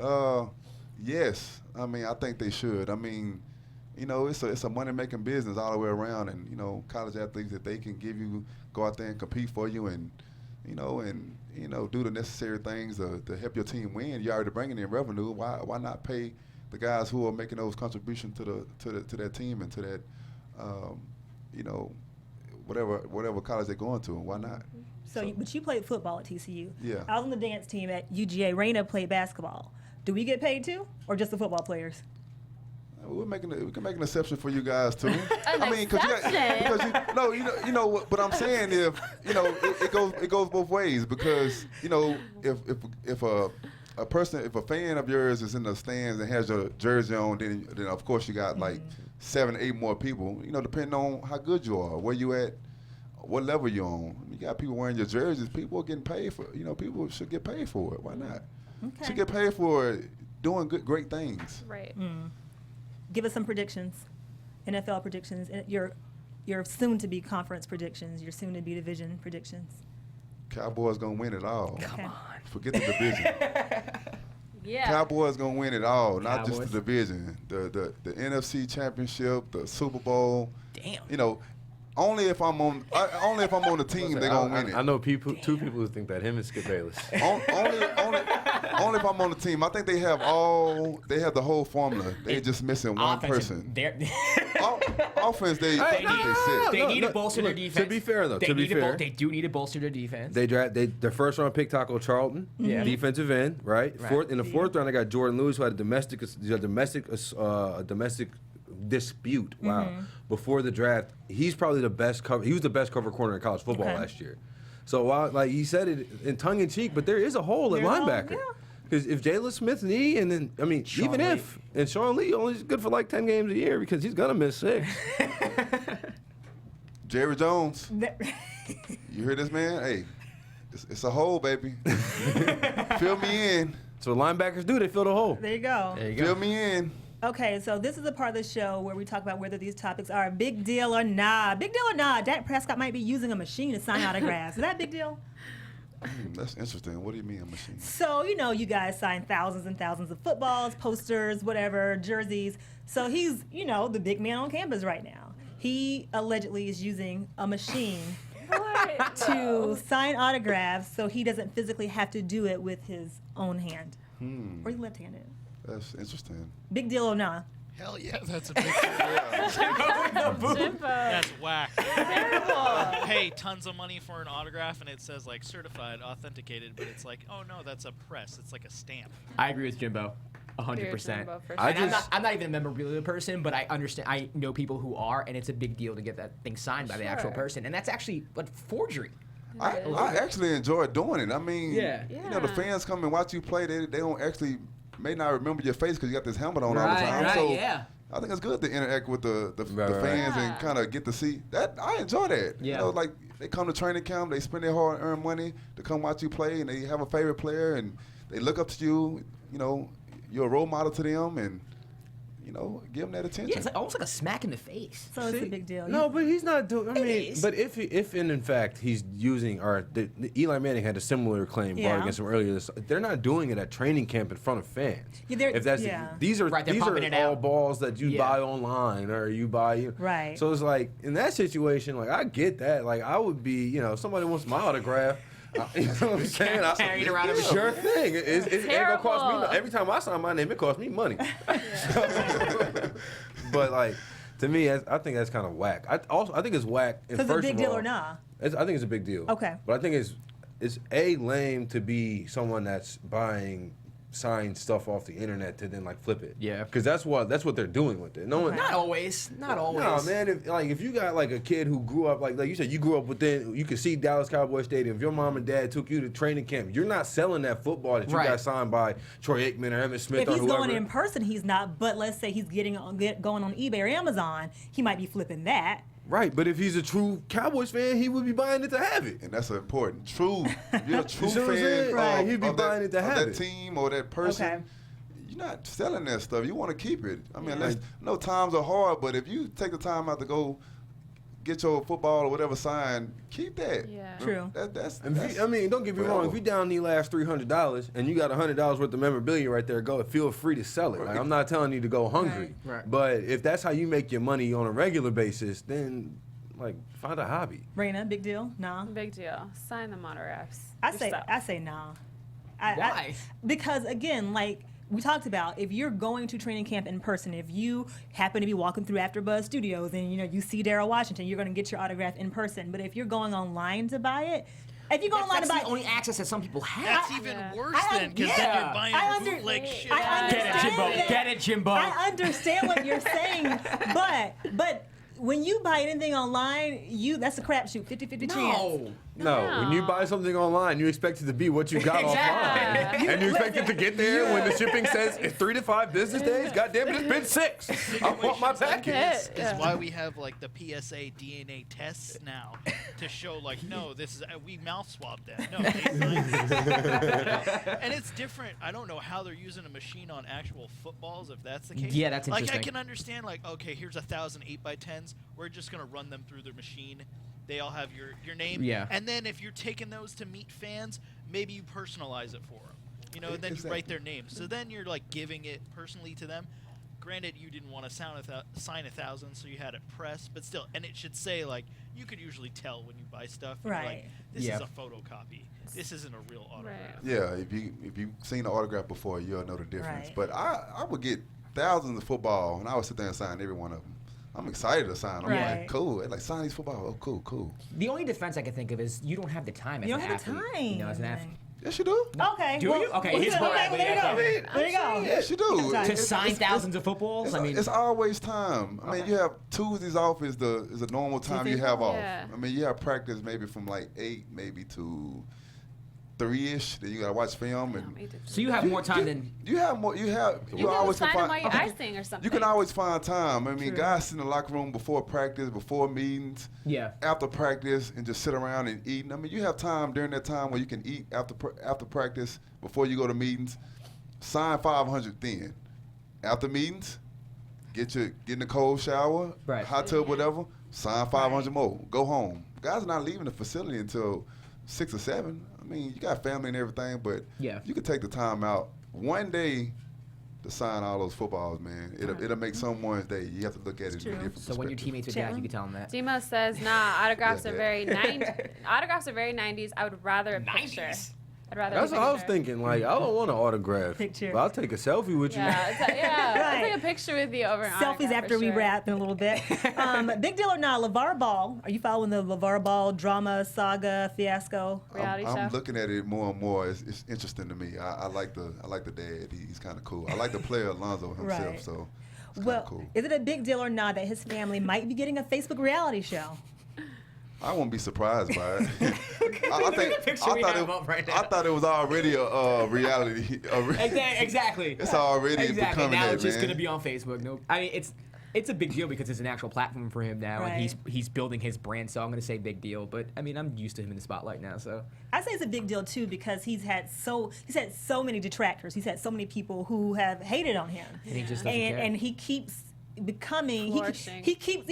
[SPEAKER 4] Yes, I mean, I think they should. I mean, you know, it's a money-making business all the way around, and you know, college athletes, if they can go out there and compete for you, and do the necessary things to help your team win. You're already bringing in revenue. Why not pay the guys who are making those contributions to that team and to that, whatever college they're going to? Why not?
[SPEAKER 1] But you played football at TCU.
[SPEAKER 4] Yeah.
[SPEAKER 1] I was on the dance team at UGA. Raina played basketball. Do we get paid too, or just the football players?
[SPEAKER 4] We can make an exception for you guys too. I mean,
[SPEAKER 6] exception?
[SPEAKER 4] you know what I'm saying. If you know, it goes both ways, because you know, if a fan of yours is in the stands and has your jersey on, then of course you got like 7, 8 more people. You know, depending on how good you are, where you at, what level you're on. You got people wearing your jerseys. People are getting paid for. You know, people should get paid for it. Why not?
[SPEAKER 1] Okay.
[SPEAKER 4] Should get paid for doing great things.
[SPEAKER 6] Right.
[SPEAKER 1] Give us some predictions, NFL predictions, and your soon-to-be conference predictions, your soon-to-be division predictions.
[SPEAKER 4] Cowboys gonna win it all.
[SPEAKER 1] Okay.
[SPEAKER 4] Forget the division.
[SPEAKER 6] Yeah.
[SPEAKER 4] Cowboys gonna win it all, not just
[SPEAKER 3] Cowboys.
[SPEAKER 4] the division. The NFC Championship, the Super Bowl.
[SPEAKER 3] Damn.
[SPEAKER 4] You know, only if I'm on the team, they're gonna win it.
[SPEAKER 5] I know two people who think that, him and Skip Bayless.
[SPEAKER 4] Only if I'm on the team. I think they have the whole formula. They're just missing one person. Offense, they sit.
[SPEAKER 3] They need to bolster their
[SPEAKER 5] look,
[SPEAKER 3] defense.
[SPEAKER 5] to be fair, though,
[SPEAKER 3] they
[SPEAKER 5] to be
[SPEAKER 3] need
[SPEAKER 5] fair.
[SPEAKER 3] they do need to bolster their defense.
[SPEAKER 5] Their first round pick tackle Charlton,
[SPEAKER 3] Yeah.
[SPEAKER 5] defensive end, right?
[SPEAKER 3] Right.
[SPEAKER 5] In the fourth round, they got Jordan Lewis, who had a domestic dispute. Wow. Before the draft, he's probably the best cover. He was the best cover corner in college football
[SPEAKER 1] Okay.
[SPEAKER 5] last year. So while like he said it in tongue in cheek, but there is a hole at
[SPEAKER 1] There's a hole,
[SPEAKER 5] linebacker.
[SPEAKER 1] yeah.
[SPEAKER 5] Because if Jalen Smith's knee, and then
[SPEAKER 3] Sean
[SPEAKER 5] even
[SPEAKER 3] Lee.
[SPEAKER 5] if Sean Lee only is good for like 10 games a year because he's gonna miss 6.
[SPEAKER 4] Jerry Jones, you hear this, man? Hey, it's a hole, baby. Fill me in.
[SPEAKER 5] So linebackers do, they fill the hole.
[SPEAKER 1] There you go.
[SPEAKER 3] There you
[SPEAKER 4] Fill
[SPEAKER 3] go.
[SPEAKER 4] me in.
[SPEAKER 1] Okay, so this is the part of the show where we talk about whether these topics are a big deal or not. Big deal or not? Dak Prescott might be using a machine to sign autographs. Is that a big deal?
[SPEAKER 4] That's interesting. What do you mean a machine?
[SPEAKER 1] So, you know, you guys sign thousands and thousands of footballs, posters, whatever, jerseys. So he's, you know, the big man on campus right now. He allegedly is using a machine
[SPEAKER 6] What?
[SPEAKER 1] to sign autographs so he doesn't physically have to do it with his own hand. Or he's left-handed.
[SPEAKER 4] That's interesting.
[SPEAKER 1] Big deal or not?
[SPEAKER 7] Hell yeah, that's a big
[SPEAKER 6] Jimbo.
[SPEAKER 7] That's whack.
[SPEAKER 6] Terrible.
[SPEAKER 7] Pay tons of money for an autograph and it says like certified, authenticated, but it's like, oh no, that's a press. It's like a stamp.
[SPEAKER 3] I agree with Jimbo,
[SPEAKER 6] You're
[SPEAKER 3] 100%.
[SPEAKER 6] Jimbo for
[SPEAKER 5] I
[SPEAKER 6] sure.
[SPEAKER 3] And
[SPEAKER 5] just-
[SPEAKER 3] I'm not even a memorabilia person, but I understand. I know people who are, and it's a big deal to get that thing signed by the actual
[SPEAKER 6] Sure.
[SPEAKER 3] person, and that's actually what forgery.
[SPEAKER 4] I actually enjoy doing it. I mean,
[SPEAKER 3] Yeah.
[SPEAKER 4] you know, the
[SPEAKER 6] Yeah.
[SPEAKER 4] fans come and watch you play. They don't actually may not remember your face because you got this helmet on all the time.
[SPEAKER 3] Right,
[SPEAKER 4] so
[SPEAKER 3] yeah.
[SPEAKER 4] I think it's good to interact with the
[SPEAKER 5] Right, right.
[SPEAKER 4] fans
[SPEAKER 6] Yeah.
[SPEAKER 4] and kind of get to see that. I enjoy that.
[SPEAKER 3] Yeah.
[SPEAKER 4] You know, like they come to training camp, they spend their hard-earned money to come watch you play, and they have a favorite player, and they look up to you. You know, you're a role model to them, and give them that attention.
[SPEAKER 3] Yeah, it's almost like a smack in the face.
[SPEAKER 1] So it's a big deal.
[SPEAKER 5] No, but he's not doing. I mean,
[SPEAKER 3] is.
[SPEAKER 5] but if in fact he's using, or the Eli Manning had a similar claim brought against him earlier. They're not doing it at training camp in front of fans.
[SPEAKER 1] Yeah,
[SPEAKER 5] if that's these are
[SPEAKER 3] Right, they're
[SPEAKER 5] these
[SPEAKER 3] pumping
[SPEAKER 5] are
[SPEAKER 3] it
[SPEAKER 5] all
[SPEAKER 3] out.
[SPEAKER 5] balls that you buy online or you buy.
[SPEAKER 1] Right.
[SPEAKER 5] So it's like in that situation, like I get that. Like I would be, if somebody wants my autograph. You know what I'm saying?
[SPEAKER 3] Carry it around every
[SPEAKER 5] Sure thing. It ain't gonna cost me.
[SPEAKER 6] Terrible.
[SPEAKER 5] Every time I sign my name, it costs me money. But like, to me, I think that's kind of whack. I think it's whack.
[SPEAKER 1] So it's a big deal or nah?
[SPEAKER 5] I think it's a big deal.
[SPEAKER 1] Okay.
[SPEAKER 5] But I think it's lame to be someone that's buying signed stuff off the internet to then like flip it.
[SPEAKER 3] Yeah.
[SPEAKER 5] Because that's what they're doing with it. No one.
[SPEAKER 3] Not always. Not always.
[SPEAKER 5] No, man. If you got like a kid who grew up like you said, you grew up within, you could see Dallas Cowboys Stadium. If your mom and dad took you to training camp, you're not selling that football that you got signed by Troy Aikman or Emmitt Smith
[SPEAKER 1] If
[SPEAKER 5] or
[SPEAKER 1] he's
[SPEAKER 5] whoever.
[SPEAKER 1] going in person, he's not. But let's say he's going on eBay or Amazon, he might be flipping that.
[SPEAKER 5] Right, but if he's a true Cowboys fan, he would be buying it to have it.
[SPEAKER 4] And that's important. True. If you're a true
[SPEAKER 5] see what I'm saying?
[SPEAKER 4] fan
[SPEAKER 5] Right,
[SPEAKER 4] of,
[SPEAKER 5] he'd be
[SPEAKER 4] of
[SPEAKER 5] buying it to have
[SPEAKER 4] that
[SPEAKER 5] it.
[SPEAKER 4] team or that person.
[SPEAKER 1] Okay.
[SPEAKER 4] You're not selling that stuff. You want to keep it. I mean, no, times are hard, but if you take the time out to go get your football or whatever signed, keep that.
[SPEAKER 6] Yeah.
[SPEAKER 1] True.
[SPEAKER 4] That's
[SPEAKER 5] Don't get me wrong. If you down the last $300 and you got $100 worth of memorabilia right there, feel free to sell it. Like, I'm not telling you to go hungry.
[SPEAKER 3] Right.
[SPEAKER 5] But if that's how you make your money on a regular basis, then find a hobby.
[SPEAKER 1] Raina, big deal? Nah.
[SPEAKER 6] Big deal. Sign the autographs.
[SPEAKER 1] I say nah.
[SPEAKER 3] Why?
[SPEAKER 1] Because again, like we talked about, if you're going to training camp in person, if you happen to be walking through AfterBuzz Studios and you see Daryl Washington, you're going to get your autograph in person. But if you're going online to buy it, if you go online to buy
[SPEAKER 3] that's the only access that some people have.
[SPEAKER 7] That's even worse then, because
[SPEAKER 1] yeah.
[SPEAKER 7] then you're buying bootleg shit.
[SPEAKER 3] Get it, Jimbo.
[SPEAKER 1] I understand what you're saying, but when you buy anything online, that's a crapshoot, 50-50 chance.
[SPEAKER 5] No, when you buy something online, you expect it to be what you got
[SPEAKER 3] Exactly.
[SPEAKER 5] offline. And you expect it to get there when the shipping says it's 3 to 5 business days? God damn it, it's been 6. I want my package.
[SPEAKER 7] Is why we have like the PSA DNA tests now to show no, this is we mouth swabbed that. No, they signed this. And it's different. I don't know how they're using a machine on actual footballs if that's the case.
[SPEAKER 3] Yeah, that's
[SPEAKER 7] Like
[SPEAKER 3] interesting.
[SPEAKER 7] I can understand okay, here's 1,000 8x10s. We're just gonna run them through the machine. They all have your name.
[SPEAKER 3] Yeah.
[SPEAKER 7] And then if you're taking those to meet fans, maybe you personalize it for them. And then you write their name. So then you're giving it personally to them. Granted, you didn't want to sign 1,000, so you had it pressed, but still, and it should say you could usually tell when you buy stuff.
[SPEAKER 1] Right.
[SPEAKER 7] This is a photocopy. This isn't a real autograph.
[SPEAKER 6] Right.
[SPEAKER 4] Yeah, if you've seen the autograph before, you'll know the difference.
[SPEAKER 1] Right.
[SPEAKER 4] But I would get thousands of football, and I would sit there and sign every one of them. I'm excited to sign. I'm
[SPEAKER 1] Right.
[SPEAKER 4] like, cool. They're sign these football. Oh, cool.
[SPEAKER 3] The only defense I can think of is you don't have the time as
[SPEAKER 1] You
[SPEAKER 3] an
[SPEAKER 1] don't have the
[SPEAKER 3] athlete.
[SPEAKER 1] time.
[SPEAKER 3] As an athlete.
[SPEAKER 4] Yes, you do.
[SPEAKER 1] Okay.
[SPEAKER 3] Do you? Okay, he's
[SPEAKER 1] well,
[SPEAKER 3] right.
[SPEAKER 1] there you go.
[SPEAKER 3] Yeah.
[SPEAKER 1] There you go.
[SPEAKER 4] Yes, you do.
[SPEAKER 1] To
[SPEAKER 3] To sign thousands of footballs?
[SPEAKER 4] It's always time. I mean, you have Tuesdays off is the normal time you have off.
[SPEAKER 6] Yeah.
[SPEAKER 4] I mean, you have practice maybe from 8 maybe to 3-ish. Then you gotta watch film and.
[SPEAKER 3] So you have more time than.
[SPEAKER 4] You have more. You
[SPEAKER 6] You
[SPEAKER 4] always
[SPEAKER 6] can
[SPEAKER 4] can
[SPEAKER 6] sign them
[SPEAKER 4] find.
[SPEAKER 6] while you're icing or something.
[SPEAKER 4] You can always find time. I mean, guys sit in the locker room before practice, before meetings,
[SPEAKER 3] Yeah.
[SPEAKER 4] after practice, and just sit around and eat. I mean, you have time during that time where you can eat after practice, before you go to meetings. Sign 500 then. After meetings, get in the cold shower,
[SPEAKER 3] Right.
[SPEAKER 4] hot tub, whatever. Sign 500 more. Go home. Guys are not leaving the facility until 6 or 7. I mean, you got family and everything, but
[SPEAKER 3] Yeah.
[SPEAKER 4] you could take the time out one day to sign all those footballs, man. It'll make someone's day. You have to look at it in a different
[SPEAKER 3] So when your
[SPEAKER 4] perspective.
[SPEAKER 3] teammates are Dak, you can tell them that.
[SPEAKER 6] Demo says, nah, autographs
[SPEAKER 4] Yeah,
[SPEAKER 6] are
[SPEAKER 4] yeah.
[SPEAKER 6] very 90s. Autographs are very 90s. I would rather a picture.
[SPEAKER 3] 90s?
[SPEAKER 6] I'd rather
[SPEAKER 5] That's
[SPEAKER 6] a
[SPEAKER 5] what I was
[SPEAKER 6] picture.
[SPEAKER 5] thinking. I don't want an autograph.
[SPEAKER 1] Picture.
[SPEAKER 5] But I'll take a selfie with you.
[SPEAKER 6] Yeah, I'll
[SPEAKER 1] Right.
[SPEAKER 6] take a picture with you over an
[SPEAKER 1] Selfies
[SPEAKER 6] autograph
[SPEAKER 1] after
[SPEAKER 6] for
[SPEAKER 1] we
[SPEAKER 6] sure.
[SPEAKER 1] wrap in a little bit. Big deal or not, Lavar Ball. Are you following the Lavar Ball drama, saga, fiasco?
[SPEAKER 6] Reality
[SPEAKER 4] I'm
[SPEAKER 6] show.
[SPEAKER 4] looking at it more and more. It's interesting to me. I like the dad. He's kind of cool. I like the player Lonzo himself.
[SPEAKER 1] Right.
[SPEAKER 4] So it's
[SPEAKER 1] Well,
[SPEAKER 4] kind of cool.
[SPEAKER 1] is it a big deal or not that his family might be getting a Facebook reality show?
[SPEAKER 4] I won't be surprised by it. I
[SPEAKER 3] picture we have up right now.
[SPEAKER 4] I thought it was already a reality.
[SPEAKER 3] Exactly.
[SPEAKER 4] It's already
[SPEAKER 3] Exactly.
[SPEAKER 4] becoming
[SPEAKER 3] Now
[SPEAKER 4] that,
[SPEAKER 3] it's just
[SPEAKER 4] man.
[SPEAKER 3] gonna be on Facebook. Nope. I mean, it's It's a big deal because it's an actual platform for him now, and
[SPEAKER 1] Right.
[SPEAKER 3] he's building his brand. So I'm going to say big deal. But I mean, I'm used to him in the spotlight now. So
[SPEAKER 1] I say it's a big deal too because he's had so many detractors. He's had so many people who have hated on him,
[SPEAKER 3] and he just doesn't care.
[SPEAKER 1] and he keeps becoming
[SPEAKER 6] Flourishing.
[SPEAKER 1] he keeps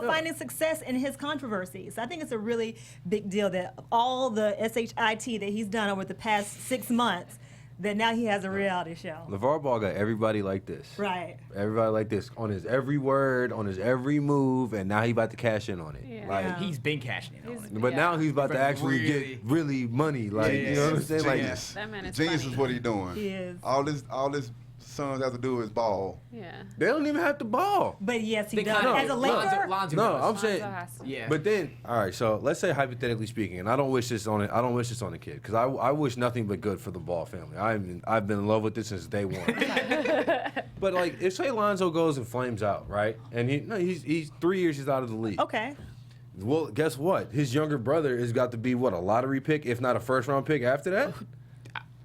[SPEAKER 1] finding success in his controversies. I think it's a really big deal that all the shit that he's done over the past 6 months, that now he has a reality show.
[SPEAKER 5] Lavar Ball got everybody like this.
[SPEAKER 1] Right.
[SPEAKER 5] Everybody like this on his every word, on his every move, and now he about to cash in on it.
[SPEAKER 6] Yeah.
[SPEAKER 5] Like,
[SPEAKER 3] he's been cashing in on it.
[SPEAKER 5] but
[SPEAKER 6] Yeah.
[SPEAKER 5] now he's about to actually
[SPEAKER 3] Really-
[SPEAKER 5] get really money. Like,
[SPEAKER 3] Yeah,
[SPEAKER 5] you know what I'm saying? Like,
[SPEAKER 4] Genius.
[SPEAKER 6] That man is
[SPEAKER 4] Genius
[SPEAKER 6] funny.
[SPEAKER 4] is what he's doing.
[SPEAKER 1] He is.
[SPEAKER 4] All this sons have to do is ball.
[SPEAKER 6] Yeah.
[SPEAKER 5] they don't even have to ball.
[SPEAKER 1] But yes, he
[SPEAKER 3] They
[SPEAKER 1] does.
[SPEAKER 3] kinda-
[SPEAKER 1] As a Laker,
[SPEAKER 3] Lonzo
[SPEAKER 5] No,
[SPEAKER 3] does.
[SPEAKER 5] I'm saying.
[SPEAKER 6] Lonzo has to.
[SPEAKER 3] Yeah.
[SPEAKER 5] But then, all right. So let's say hypothetically speaking, and I don't wish this on it. I don't wish this on the kid because I wish nothing but good for the Ball family. I've been in love with this since day one. But like, if say Lonzo goes and flames out, right? And he's 3 years he's out of the league.
[SPEAKER 1] okay.
[SPEAKER 5] Well, guess what? His younger brother has got to be what, a lottery pick, if not a first round pick after that.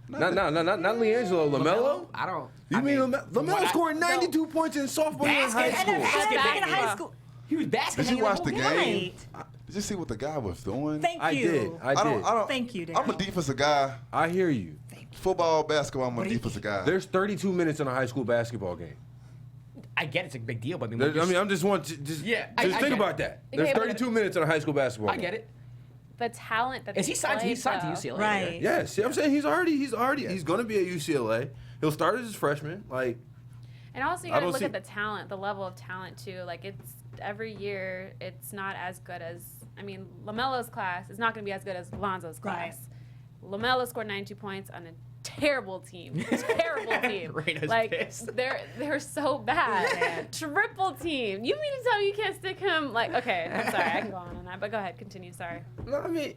[SPEAKER 5] Not LiAngelo, LaMelo.
[SPEAKER 3] I don't.
[SPEAKER 5] You
[SPEAKER 3] I
[SPEAKER 5] mean
[SPEAKER 3] from
[SPEAKER 5] LaMelo
[SPEAKER 3] what I-
[SPEAKER 5] scored 92 points in sophomore year in high
[SPEAKER 3] Basket-
[SPEAKER 5] school?
[SPEAKER 1] And then in high
[SPEAKER 6] Basketball.
[SPEAKER 1] school.
[SPEAKER 3] He was basket.
[SPEAKER 4] Did you watch the game?
[SPEAKER 1] Right.
[SPEAKER 4] Did you see what the guy was doing?
[SPEAKER 1] Thank
[SPEAKER 5] I
[SPEAKER 1] you.
[SPEAKER 5] did. I did.
[SPEAKER 4] I don't.
[SPEAKER 1] Thank you,
[SPEAKER 4] I'm a
[SPEAKER 1] Daryl.
[SPEAKER 4] defensive guy.
[SPEAKER 5] I hear you.
[SPEAKER 4] Football, basketball, I'm a defensive guy.
[SPEAKER 5] There's 32 minutes in a high school basketball game.
[SPEAKER 3] I get it's a big deal, but I mean,
[SPEAKER 5] I'm just want to just
[SPEAKER 3] Yeah, I
[SPEAKER 5] think
[SPEAKER 3] get
[SPEAKER 5] about
[SPEAKER 3] it.
[SPEAKER 5] that.
[SPEAKER 6] Okay,
[SPEAKER 5] There's
[SPEAKER 6] but-
[SPEAKER 5] 32 minutes in a high school basketball
[SPEAKER 3] I
[SPEAKER 5] game.
[SPEAKER 3] get it.
[SPEAKER 6] The talent that
[SPEAKER 3] Is he
[SPEAKER 6] they
[SPEAKER 3] signed?
[SPEAKER 6] played,
[SPEAKER 3] He's signed to
[SPEAKER 6] though.
[SPEAKER 3] UCLA.
[SPEAKER 1] Right.
[SPEAKER 5] Yes, I'm saying he's gonna be at UCLA. He'll start as a freshman. Like,
[SPEAKER 6] And also, you
[SPEAKER 5] I
[SPEAKER 6] got to
[SPEAKER 5] don't
[SPEAKER 6] look
[SPEAKER 5] see-
[SPEAKER 6] at the talent, the level of talent too. Like it's every year, it's not as good as. I mean, LaMelo's class is not going to be as good as Lonzo's class. LaMelo scored 92 points on a terrible team. Terrible team.
[SPEAKER 3] Raina's
[SPEAKER 6] like
[SPEAKER 3] pissed.
[SPEAKER 6] they're so bad. Triple team. You mean to tell me you can't stick him? Like, okay, I'm sorry, I can go on that, but go ahead, continue. Sorry.
[SPEAKER 5] no, I mean,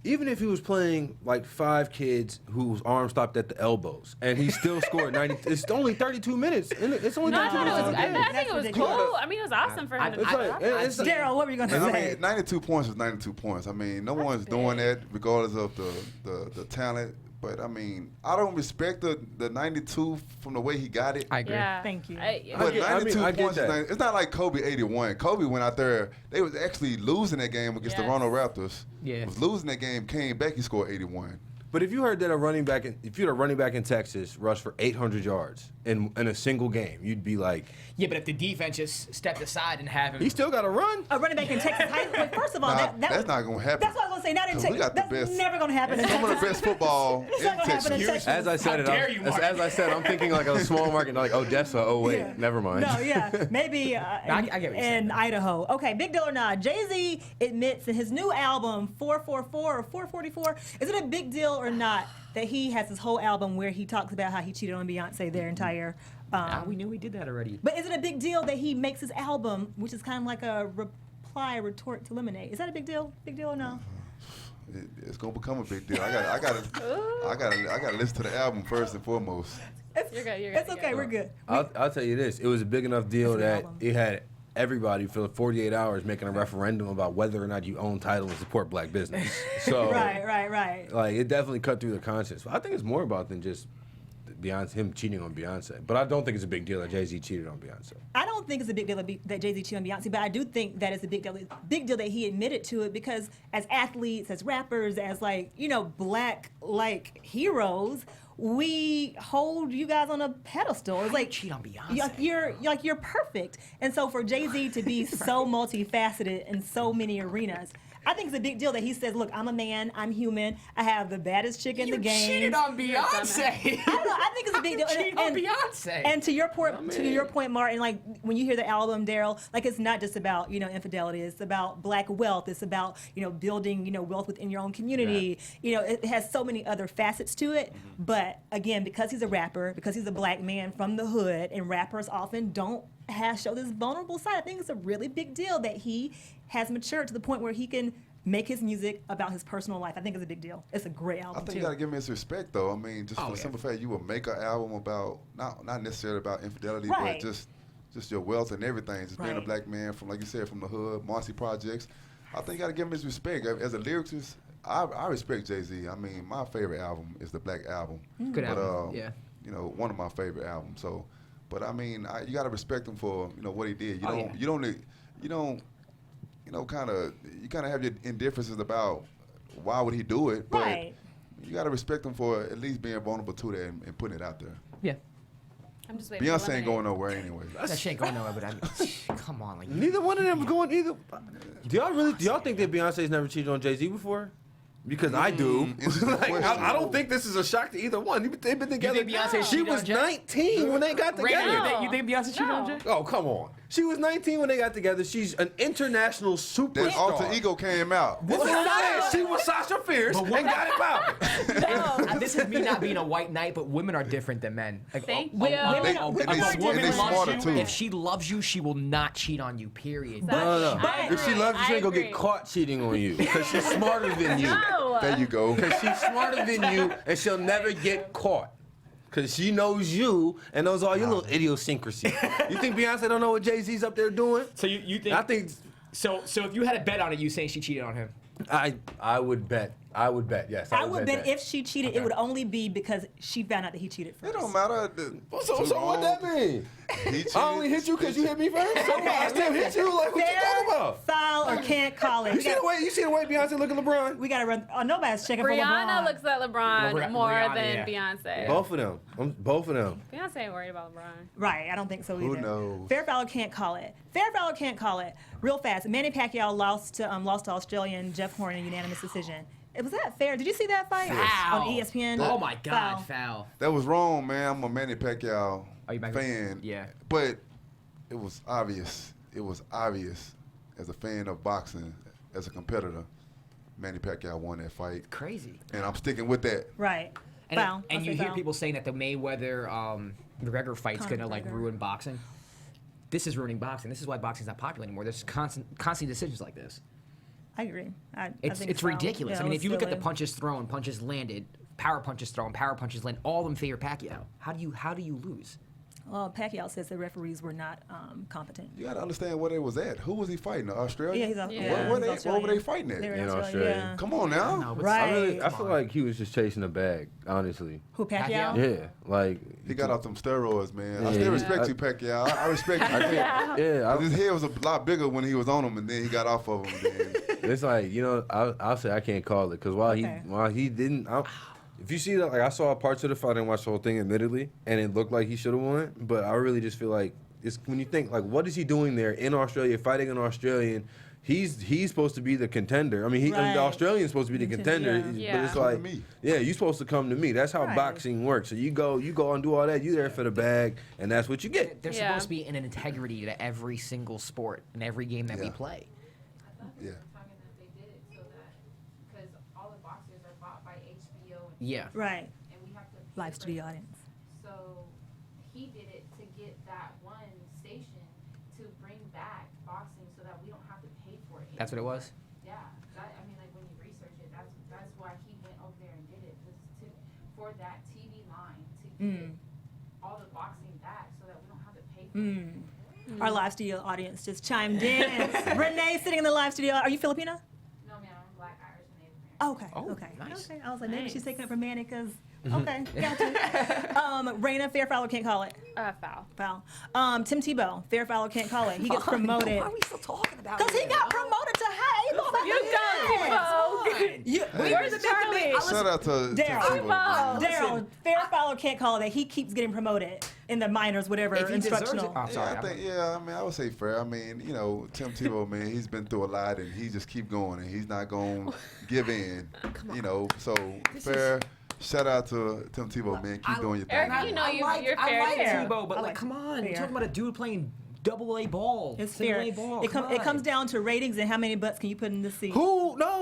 [SPEAKER 5] even if he was playing like 5 kids whose arms stopped at the elbows, and he still scored 90. It's only 32 minutes. It's only
[SPEAKER 6] No, I
[SPEAKER 5] 32
[SPEAKER 6] thought it
[SPEAKER 5] minutes.
[SPEAKER 6] was.
[SPEAKER 5] in a game.
[SPEAKER 6] I think it was
[SPEAKER 1] ridiculous.
[SPEAKER 6] cool. I mean, it was awesome for him to.
[SPEAKER 5] It's like- it's-
[SPEAKER 1] Daryl, what were you going to
[SPEAKER 4] I
[SPEAKER 1] say?
[SPEAKER 4] mean, 92 points is 92 points. I mean, no one's doing that regardless of the talent. But I mean, I don't respect the 92 from the way he got it.
[SPEAKER 3] I agree.
[SPEAKER 6] Yeah.
[SPEAKER 1] Thank you.
[SPEAKER 4] But
[SPEAKER 5] get- I mean,
[SPEAKER 4] 92
[SPEAKER 5] I get
[SPEAKER 4] points is
[SPEAKER 5] that.
[SPEAKER 4] 90, it's not like Kobe 81. Kobe went out there, they was actually losing that game against the
[SPEAKER 6] Yes.
[SPEAKER 4] Toronto Raptors.
[SPEAKER 3] Yeah.
[SPEAKER 4] Was losing that game, came back, he scored 81.
[SPEAKER 5] But if you heard that if you had a running back in Texas rush for 800 yards in a single game, you'd be like,
[SPEAKER 3] Yeah, but if the defense just stepped aside and have him,
[SPEAKER 5] he still got to run.
[SPEAKER 1] A running back in Texas high school. First of all,
[SPEAKER 4] Nah,
[SPEAKER 1] that's
[SPEAKER 4] not going to happen.
[SPEAKER 1] That's what I was going to say. Not in
[SPEAKER 4] 'Cause we
[SPEAKER 1] Texas.
[SPEAKER 4] got the
[SPEAKER 1] That's
[SPEAKER 4] best-
[SPEAKER 1] never going to happen in
[SPEAKER 4] Some
[SPEAKER 1] Texas.
[SPEAKER 4] of the best football
[SPEAKER 1] It's
[SPEAKER 4] in
[SPEAKER 1] not gonna happen in
[SPEAKER 4] Texas.
[SPEAKER 1] Texas.
[SPEAKER 5] As I said,
[SPEAKER 3] How dare you, Mark?
[SPEAKER 5] as I said, I'm thinking like a small market, like Odessa. Oh wait,
[SPEAKER 1] Yeah.
[SPEAKER 5] never mind.
[SPEAKER 1] No, yeah, maybe
[SPEAKER 3] I get what you're saying,
[SPEAKER 1] in
[SPEAKER 3] though.
[SPEAKER 1] Idaho. Okay, big deal or not? JayZ admits in his new album 444 or 444. Is it a big deal or not that he has his whole album where he talks about how he cheated on Beyonce their entire?
[SPEAKER 3] we knew we did that already.
[SPEAKER 1] But is it a big deal that he makes his album, which is kind of like a retort to Lemonade? Is that a big deal? Big deal or no?
[SPEAKER 4] It's gonna become a big deal. I gotta listen to the album first and foremost.
[SPEAKER 6] You're good. You're good.
[SPEAKER 1] It's
[SPEAKER 6] you're
[SPEAKER 1] okay.
[SPEAKER 6] good.
[SPEAKER 1] We're good.
[SPEAKER 5] I'll tell you this: it was a big enough deal
[SPEAKER 1] That's a good
[SPEAKER 5] that
[SPEAKER 1] album.
[SPEAKER 5] it had everybody for 48 hours making a referendum about whether or not you own title and support black business. So,
[SPEAKER 1] Right.
[SPEAKER 5] like, it definitely cut through the conscience. I think it's more about than just Beyonce, him cheating on Beyonce. But I don't think it's a big deal that JayZ cheated on Beyonce.
[SPEAKER 1] I don't think it's a big deal that JayZ cheated on Beyonce, but I do think that it's a big deal that he admitted to it, because as athletes, as rappers, as black heroes, we hold you guys on a pedestal. It's like
[SPEAKER 3] cheat on Beyonce?
[SPEAKER 1] You're perfect, and so for JayZ to be so multifaceted in so many arenas, I think it's a big deal that he says, "Look, I'm a man. I'm human. I have the baddest chick in
[SPEAKER 3] You
[SPEAKER 1] the game."
[SPEAKER 3] cheated on Beyonce.
[SPEAKER 1] I don't know. I think it's a big deal.
[SPEAKER 3] Cheated on Beyonce.
[SPEAKER 1] And to your point, Martin, like when you hear the album, Daryl, like it's not just about infidelity. It's about black wealth. It's about building wealth within your own community. It has so many other facets to it. But again, because he's a rapper, because he's a black man from the hood, and rappers often don't show this vulnerable side. I think it's a really big deal that he has matured to the point where he can make his music about his personal life. I think it's a big deal. It's a great
[SPEAKER 4] I
[SPEAKER 1] album
[SPEAKER 4] think
[SPEAKER 1] too.
[SPEAKER 4] you gotta give him his respect, though. I mean, just for
[SPEAKER 3] Oh,
[SPEAKER 4] the
[SPEAKER 3] yeah.
[SPEAKER 4] simple fact you will make an album about not necessarily about infidelity,
[SPEAKER 1] Right.
[SPEAKER 4] but just your wealth and everything. Just being a
[SPEAKER 1] Right.
[SPEAKER 4] black man from, like you said, from the hood, Marcy Projects. I think you gotta give him his respect. As a lyricist, I respect JayZ. I mean, my favorite album is the Black Album.
[SPEAKER 3] Good
[SPEAKER 4] But,
[SPEAKER 3] album. Yeah.
[SPEAKER 4] one of my favorite albums. So, But I mean, you got to respect him for what he did. You don't kind of have your indifferences about why would he do it. But
[SPEAKER 1] Right.
[SPEAKER 4] you got to respect him for at least being vulnerable to that and putting it out there.
[SPEAKER 3] Yeah.
[SPEAKER 6] I'm just waiting.
[SPEAKER 4] Beyonce ain't going nowhere anyway.
[SPEAKER 3] That shit ain't going nowhere, but I mean, come on. Like,
[SPEAKER 5] Neither one of them going either. Do y'all think that Beyonce's never cheated on JayZ before? Because I do. Like, I don't think this is a shock to either one. They've been together.
[SPEAKER 3] think Beyonce
[SPEAKER 5] She
[SPEAKER 3] cheated
[SPEAKER 5] was
[SPEAKER 3] on Jay?
[SPEAKER 5] 19 when they got together.
[SPEAKER 6] No.
[SPEAKER 3] you think Beyonce cheated on Jay?
[SPEAKER 5] Oh, come on. She was 19 when they got together. She's an international superstar.
[SPEAKER 4] That alter ego came out.
[SPEAKER 5] That's what I'm saying. She was Sasha Fierce and got it out.
[SPEAKER 6] No.
[SPEAKER 3] This is me not being a white knight, but women are different than men. Like,
[SPEAKER 6] Thank
[SPEAKER 3] a-
[SPEAKER 6] you.
[SPEAKER 3] a-
[SPEAKER 1] Women
[SPEAKER 3] a-
[SPEAKER 1] are-
[SPEAKER 3] a
[SPEAKER 1] women are
[SPEAKER 3] woman
[SPEAKER 1] different.
[SPEAKER 3] loves
[SPEAKER 4] Smarter,
[SPEAKER 3] you.
[SPEAKER 4] too.
[SPEAKER 3] If she loves you, she will not cheat on you. Period.
[SPEAKER 5] No.
[SPEAKER 6] I
[SPEAKER 5] If she
[SPEAKER 6] agree.
[SPEAKER 5] loves you, she ain't gonna
[SPEAKER 6] I
[SPEAKER 5] get caught cheating on you because she's smarter than you.
[SPEAKER 6] No.
[SPEAKER 4] There you go.
[SPEAKER 5] Because she's smarter than you, and she'll never get caught. Because she knows you and knows all your little idiosyncrasies. You think Beyonce don't know what Jay-Z's up there doing?
[SPEAKER 3] So you think?
[SPEAKER 5] I think
[SPEAKER 3] So if you had a bet on it, you saying she cheated on him?
[SPEAKER 5] I would bet. Yes.
[SPEAKER 1] I would bet
[SPEAKER 5] that.
[SPEAKER 1] if she cheated, it would only be because she found out that he cheated first.
[SPEAKER 4] It don't matter.
[SPEAKER 5] So what that mean?
[SPEAKER 4] He
[SPEAKER 5] I only hit you because you hit me first. So what? I still hit you. Like what you talking
[SPEAKER 1] Fair,
[SPEAKER 5] about?
[SPEAKER 1] foul, or can't call it.
[SPEAKER 5] You see the way Beyonce look at LeBron?
[SPEAKER 1] We gotta run. Oh, nobody's checking for
[SPEAKER 6] Rihanna
[SPEAKER 1] LeBron.
[SPEAKER 6] looks at LeBron more
[SPEAKER 3] Rihanna,
[SPEAKER 6] than
[SPEAKER 3] yeah.
[SPEAKER 6] Beyonce.
[SPEAKER 5] Both of them. Both of them.
[SPEAKER 6] Beyonce ain't worried about LeBron.
[SPEAKER 1] Right, I don't think so either.
[SPEAKER 4] Who knows?
[SPEAKER 1] Fair, foul, or can't call it. Fair, foul, or can't call it. Real fast. Manny Pacquiao lost to Australian Jeff Horn in a unanimous decision. Was that fair? Did you see that fight
[SPEAKER 3] Foul.
[SPEAKER 1] on ESPN?
[SPEAKER 3] Oh my God,
[SPEAKER 1] Foul.
[SPEAKER 3] foul.
[SPEAKER 4] That was wrong, man. I'm a Manny Pacquiao
[SPEAKER 3] Are you back?
[SPEAKER 4] fan.
[SPEAKER 3] Yeah.
[SPEAKER 4] But it was obvious. It was obvious as a fan of boxing, as a competitor, Manny Pacquiao won that fight.
[SPEAKER 3] Crazy.
[SPEAKER 4] And I'm sticking with that.
[SPEAKER 1] Right.
[SPEAKER 3] And,
[SPEAKER 1] Foul.
[SPEAKER 3] and
[SPEAKER 1] I'll
[SPEAKER 3] you
[SPEAKER 1] say
[SPEAKER 3] hear
[SPEAKER 1] foul.
[SPEAKER 3] people saying that the Mayweather McGregor fight's
[SPEAKER 1] Conor
[SPEAKER 3] gonna like
[SPEAKER 1] McGregor.
[SPEAKER 3] ruin boxing. This is ruining boxing. This is why boxing's not popular anymore. There's constant decisions like this.
[SPEAKER 1] I agree. I
[SPEAKER 3] It's
[SPEAKER 1] think
[SPEAKER 3] it's
[SPEAKER 1] foul.
[SPEAKER 3] ridiculous.
[SPEAKER 1] Yeah,
[SPEAKER 3] I mean,
[SPEAKER 1] it
[SPEAKER 3] if
[SPEAKER 1] was
[SPEAKER 3] you look at the
[SPEAKER 1] silly.
[SPEAKER 3] punches thrown, punches landed, power punches thrown, power punches landed, all of them favor Pacquiao. How do you lose?
[SPEAKER 1] Well, Pacquiao says the referees were not competent.
[SPEAKER 4] You got to understand where they was at. Who was he fighting? Australia?
[SPEAKER 1] Yeah, he's
[SPEAKER 6] Yeah.
[SPEAKER 1] yeah,
[SPEAKER 4] Where
[SPEAKER 1] he's
[SPEAKER 4] were they
[SPEAKER 1] Australian.
[SPEAKER 4] fighting at?
[SPEAKER 1] They were
[SPEAKER 5] In
[SPEAKER 1] Australia,
[SPEAKER 5] Australia.
[SPEAKER 1] yeah.
[SPEAKER 4] Come on now.
[SPEAKER 3] No, but
[SPEAKER 1] Right.
[SPEAKER 5] I feel like he was just chasing a bag, honestly.
[SPEAKER 1] Who,
[SPEAKER 3] Pacquiao?
[SPEAKER 1] Pacquiao?
[SPEAKER 5] Yeah, like
[SPEAKER 4] He got off them steroids, man. I
[SPEAKER 5] Yeah.
[SPEAKER 4] still respect you, Pacquiao. I respect you. His head was a lot bigger when he was on him, and then he got off of him. Then.
[SPEAKER 5] It's like, I'll say I can't call it because while he didn't, if you see that, like I saw parts of the fight and watched the whole thing, admittedly, and it looked like he should have won. But I really just feel like it's when you think like, what is he doing there in Australia, fighting an Australian? He's supposed to be the contender. I mean,
[SPEAKER 1] Right.
[SPEAKER 5] the Australian's supposed to be the contender.
[SPEAKER 6] Yeah.
[SPEAKER 5] But it's
[SPEAKER 4] Come to
[SPEAKER 5] like,
[SPEAKER 4] me.
[SPEAKER 5] yeah, you're supposed to come to me. That's how
[SPEAKER 1] Right.
[SPEAKER 5] boxing works. So you go and do all that. You there for the bag, and that's what you get.
[SPEAKER 3] There's
[SPEAKER 6] Yeah.
[SPEAKER 3] supposed to be an integrity to every single sport and every game that we
[SPEAKER 4] Yeah.
[SPEAKER 3] play.
[SPEAKER 4] Yeah.
[SPEAKER 8] Talking that they did it so that because all the boxers are bought by HBO
[SPEAKER 3] Yeah.
[SPEAKER 1] Right.
[SPEAKER 8] and we have to pay
[SPEAKER 1] Lives
[SPEAKER 8] for
[SPEAKER 1] to the
[SPEAKER 8] them.
[SPEAKER 1] audience.
[SPEAKER 8] So he did it to get that one station to bring back boxing so that we don't have to pay for it.
[SPEAKER 3] That's what it was.
[SPEAKER 8] Yeah, I mean, like when you research it, that's why he went over there and did it for that TV line to get all the boxing back so that we don't have to pay for it.
[SPEAKER 1] Our live studio audience just chimed in. Renee sitting in the live studio. Are you Filipina?
[SPEAKER 8] No, man, I'm Black, Irish, and Native American.
[SPEAKER 1] Oh, okay.
[SPEAKER 3] Oh,
[SPEAKER 1] Okay.
[SPEAKER 3] nice.
[SPEAKER 1] Okay. I was like, maybe she's
[SPEAKER 6] Nice.
[SPEAKER 1] taking up for Manny because. Okay, gotcha. Raina, fair, foul, or can't call it.
[SPEAKER 6] Foul.
[SPEAKER 1] Foul. Tim Tebow, fair, foul, or can't call it. He gets promoted.
[SPEAKER 3] Why are we still talking about
[SPEAKER 1] Because he
[SPEAKER 3] it?
[SPEAKER 1] got promoted to high.
[SPEAKER 6] You go, Tebow. Where's Charlie?
[SPEAKER 4] Shout out to
[SPEAKER 1] Daryl.
[SPEAKER 4] Tebow.
[SPEAKER 1] Daryl, fair, foul, or can't call it. That he keeps getting promoted in the minors, whatever,
[SPEAKER 3] If he deserves
[SPEAKER 1] instructional.
[SPEAKER 3] it. Oh, sorry.
[SPEAKER 4] I mean, I would say fair. I mean, Tim Tebow, man, he's been through a lot, and he just keep going, and he's not going to give in, so fair. Shout out to Tim Tebow, man. Keep doing your thing.
[SPEAKER 6] Eric, you know you're
[SPEAKER 3] I
[SPEAKER 6] fair
[SPEAKER 3] like
[SPEAKER 6] too.
[SPEAKER 3] Tebow, but
[SPEAKER 1] I
[SPEAKER 3] like,
[SPEAKER 1] like
[SPEAKER 3] come on,
[SPEAKER 1] fair.
[SPEAKER 3] you're talking about a dude playing double-A ball,
[SPEAKER 1] It's fair.
[SPEAKER 3] single-A ball.
[SPEAKER 1] It
[SPEAKER 3] Come
[SPEAKER 1] comes
[SPEAKER 3] on.
[SPEAKER 1] down to ratings and how many butts can you put in the seat.
[SPEAKER 5] Who? No.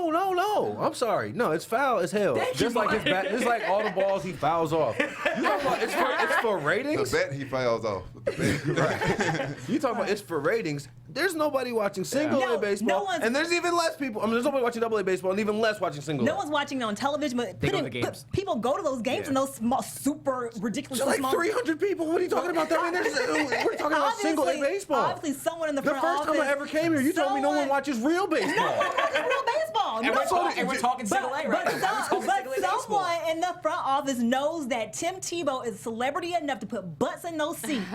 [SPEAKER 5] I'm sorry. No, it's foul as hell. Just like his bat, just like all the balls he fouls off. You talking about it's for
[SPEAKER 4] The
[SPEAKER 5] ratings?
[SPEAKER 4] bet he fouls off. The bet, right.
[SPEAKER 5] You talking about it's for ratings? There's nobody watching single
[SPEAKER 1] No,
[SPEAKER 5] A baseball,
[SPEAKER 1] no one's-
[SPEAKER 5] and there's even less people. I mean, there's nobody watching double A baseball, and even less watching single A.
[SPEAKER 1] No one's watching it on television, but
[SPEAKER 3] They go to the games.
[SPEAKER 1] people go to those games
[SPEAKER 3] Yeah.
[SPEAKER 1] and those small, super ridiculous
[SPEAKER 5] There's like
[SPEAKER 1] small.
[SPEAKER 5] 300 people. What are you talking about? I mean, we're talking about single A
[SPEAKER 1] Obviously-
[SPEAKER 5] baseball.
[SPEAKER 1] Obviously, someone in the
[SPEAKER 5] The
[SPEAKER 1] front
[SPEAKER 5] first time I
[SPEAKER 1] office-
[SPEAKER 5] ever came here, you told me no one
[SPEAKER 1] someone-
[SPEAKER 5] watches real baseball.
[SPEAKER 1] No, one watches real baseball.
[SPEAKER 3] And we're talking single A right now.
[SPEAKER 1] But
[SPEAKER 3] We're talking single A
[SPEAKER 1] someone
[SPEAKER 3] baseball.
[SPEAKER 1] in the front office knows that Tim Tebow is celebrity enough to put butts in those seats.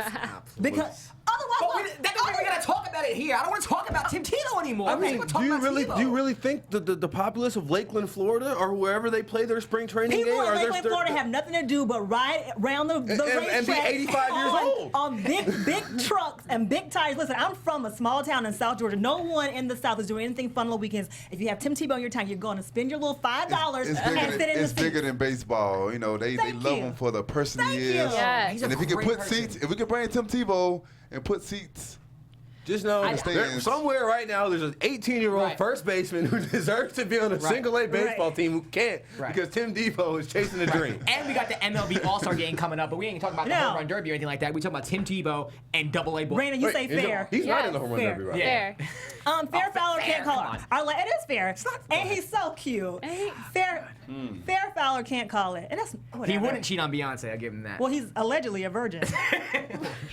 [SPEAKER 1] Because otherwise,
[SPEAKER 3] That doesn't mean we gotta talk about it here. I don't want to talk about Tim Tebow anymore.
[SPEAKER 5] I mean, do you really think the populace of Lakeland, Florida, or wherever they play their spring training
[SPEAKER 1] people
[SPEAKER 5] game,
[SPEAKER 1] in Lakeland, Florida have nothing to do but ride around the racetrack
[SPEAKER 5] and be 85 years old
[SPEAKER 1] on big trucks and big tires. Listen, I'm from a small town in South Georgia. No one in the South is doing anything fun on the weekends. If you have Tim Tebow in your town, you're going to spend your little $5 and sit in the
[SPEAKER 4] It's bigger than baseball. You know, they love him for the person he is.
[SPEAKER 6] Yes.
[SPEAKER 4] And if he could put seats, if we could bring Tim Tebow and put seats.
[SPEAKER 5] Just know somewhere right now there's an 18-year-old first baseman who deserves to be on a single-A baseball team who can't because Tim Tebow is chasing a dream.
[SPEAKER 3] And we got the MLB All-Star game coming up, but we ain't talking about the home run derby or anything like that. We talking about Tim Tebow and Double-A ball.
[SPEAKER 1] Brandon, you say fair.
[SPEAKER 5] He's not in the home run derby right
[SPEAKER 6] Fair.
[SPEAKER 1] Fair Fowler can't call it. It is fair. It's not fair. And he's so cute. Fair Fowler can't call it. And that's whatever.
[SPEAKER 3] He wouldn't cheat on Beyonce, I'll give him that.
[SPEAKER 1] Well, he's allegedly a virgin.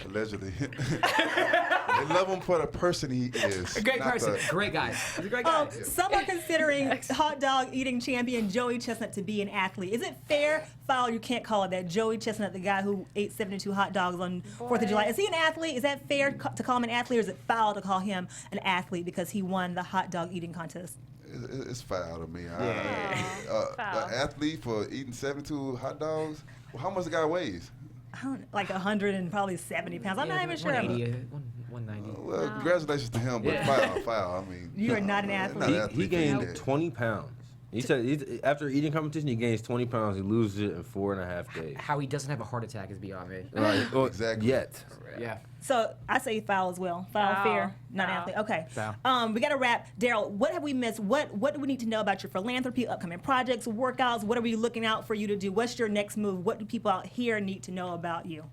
[SPEAKER 4] Allegedly. They love him for the person he is.
[SPEAKER 3] A great person. Great guy. He's a great guy.
[SPEAKER 1] Some are considering hot dog eating champion Joey Chestnut to be an athlete. Is it fair, Foul, you can't call it that? Joey Chestnut, the guy who ate 72 hot dogs on 4th of July. Is he an athlete? Is that fair to call him an athlete, or is it foul to call him an athlete because he won the hot dog eating contest?
[SPEAKER 4] It's foul to me. An athlete for eating 72 hot dogs? Well, how much the guy weighs?
[SPEAKER 1] I don't know, like 100 and probably 70 pounds. I'm not even sure.
[SPEAKER 3] 190.
[SPEAKER 4] Well, congratulations to him, but foul. I mean,
[SPEAKER 1] you are not an athlete.
[SPEAKER 5] He gained 20 pounds. He said after eating competition, he gains 20 pounds. He loses it in 4.5 days.
[SPEAKER 3] How he doesn't have a heart attack is beyond me.
[SPEAKER 5] Right. Well,
[SPEAKER 4] exactly.
[SPEAKER 5] Yet.
[SPEAKER 3] Yeah.
[SPEAKER 1] So I say foul as well. Foul, fair, not an athlete. Okay.
[SPEAKER 3] Foul.
[SPEAKER 1] We got to wrap. Daryl, what have we missed? What do we need to know about your philanthropy, upcoming projects, workouts? What are we looking out for you to do? What's your next move? What do people out here need to know about you?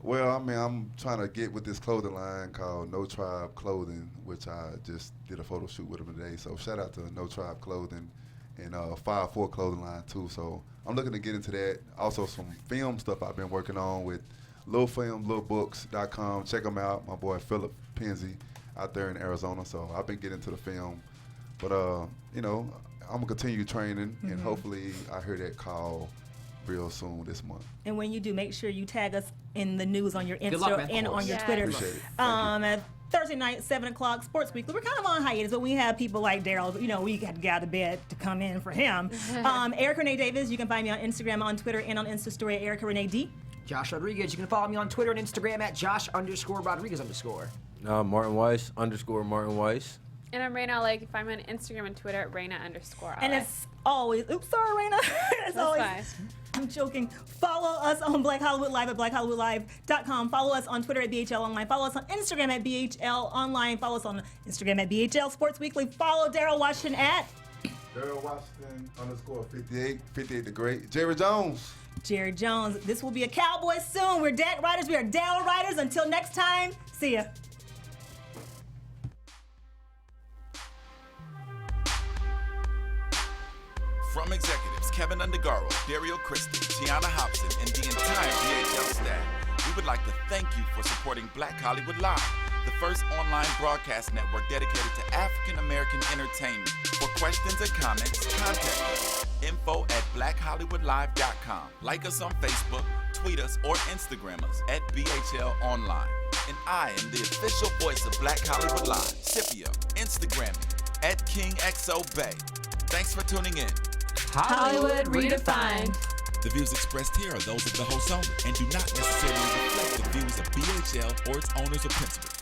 [SPEAKER 4] Well, I mean, I'm trying to get with this clothing line called No Tribe Clothing, which I just did a photo shoot with them today. So shout out to No Tribe Clothing and 5-4 clothing line too. So I'm looking to get into that. Also some film stuff I've been working on with LilFilmLilBooks.com. Check them out. My boy Philip Penzi out there in Arizona. So I've been getting into the film. But, you know, I'm going to continue training, and hopefully I hear that call real soon this month.
[SPEAKER 1] And when you do, make sure you tag us in the news on your Insta
[SPEAKER 3] luck, man.
[SPEAKER 1] and on your Twitter.
[SPEAKER 4] Appreciate it.
[SPEAKER 1] At Thursday night, 7 o'clock, Sports Weekly. We're kind of on hiatus, but we have people like Daryl. You know, we had to get out of bed to come in for him. Erica Renee Davis, you can find me on Instagram, on Twitter, and on Insta Story at Erica Renee D.
[SPEAKER 3] Josh Rodriguez, you can follow me on Twitter and Instagram at Josh_Rodriguez_.
[SPEAKER 5] Martin Weiss _Martin Weiss.
[SPEAKER 6] And I'm Raina. Like, if I'm on Instagram and Twitter at Raina_.
[SPEAKER 1] And it's always, oops, sorry, Raina. It's always,
[SPEAKER 6] fine.
[SPEAKER 1] I'm joking. Follow us on Black Hollywood Live at blackhollywoodlive.com. Follow us on Twitter at BHL Online. Follow us on Instagram at BHL Online. Follow us on Instagram at BHL Sports Weekly. Follow Daryl Washington at
[SPEAKER 4] Daryl Washington _58, 58 the Great. Jerry Jones.
[SPEAKER 1] Jerry Jones. This will be a Cowboys soon. We're Dak Riders. We are Daryl Riders. Until next time, see ya.
[SPEAKER 2] From executives Kevin Undergaro, Dario Christie, Tiana Hobson, and the entire BHL staff, we would like to thank you for supporting Black Hollywood Live, the first online broadcast network dedicated to African American entertainment. For questions and comments, contact us. info@blackhollywoodlive.com. Like us on Facebook, tweet us, or Instagram us at BHL Online. And I am the official voice of Black Hollywood Live, Scipio. Instagram me at KingXOBay. Thanks for tuning in.
[SPEAKER 6] Hollywood Redefined.
[SPEAKER 2] The views expressed here are those of the host only and do not necessarily reflect the views of BHL or its owners or principals.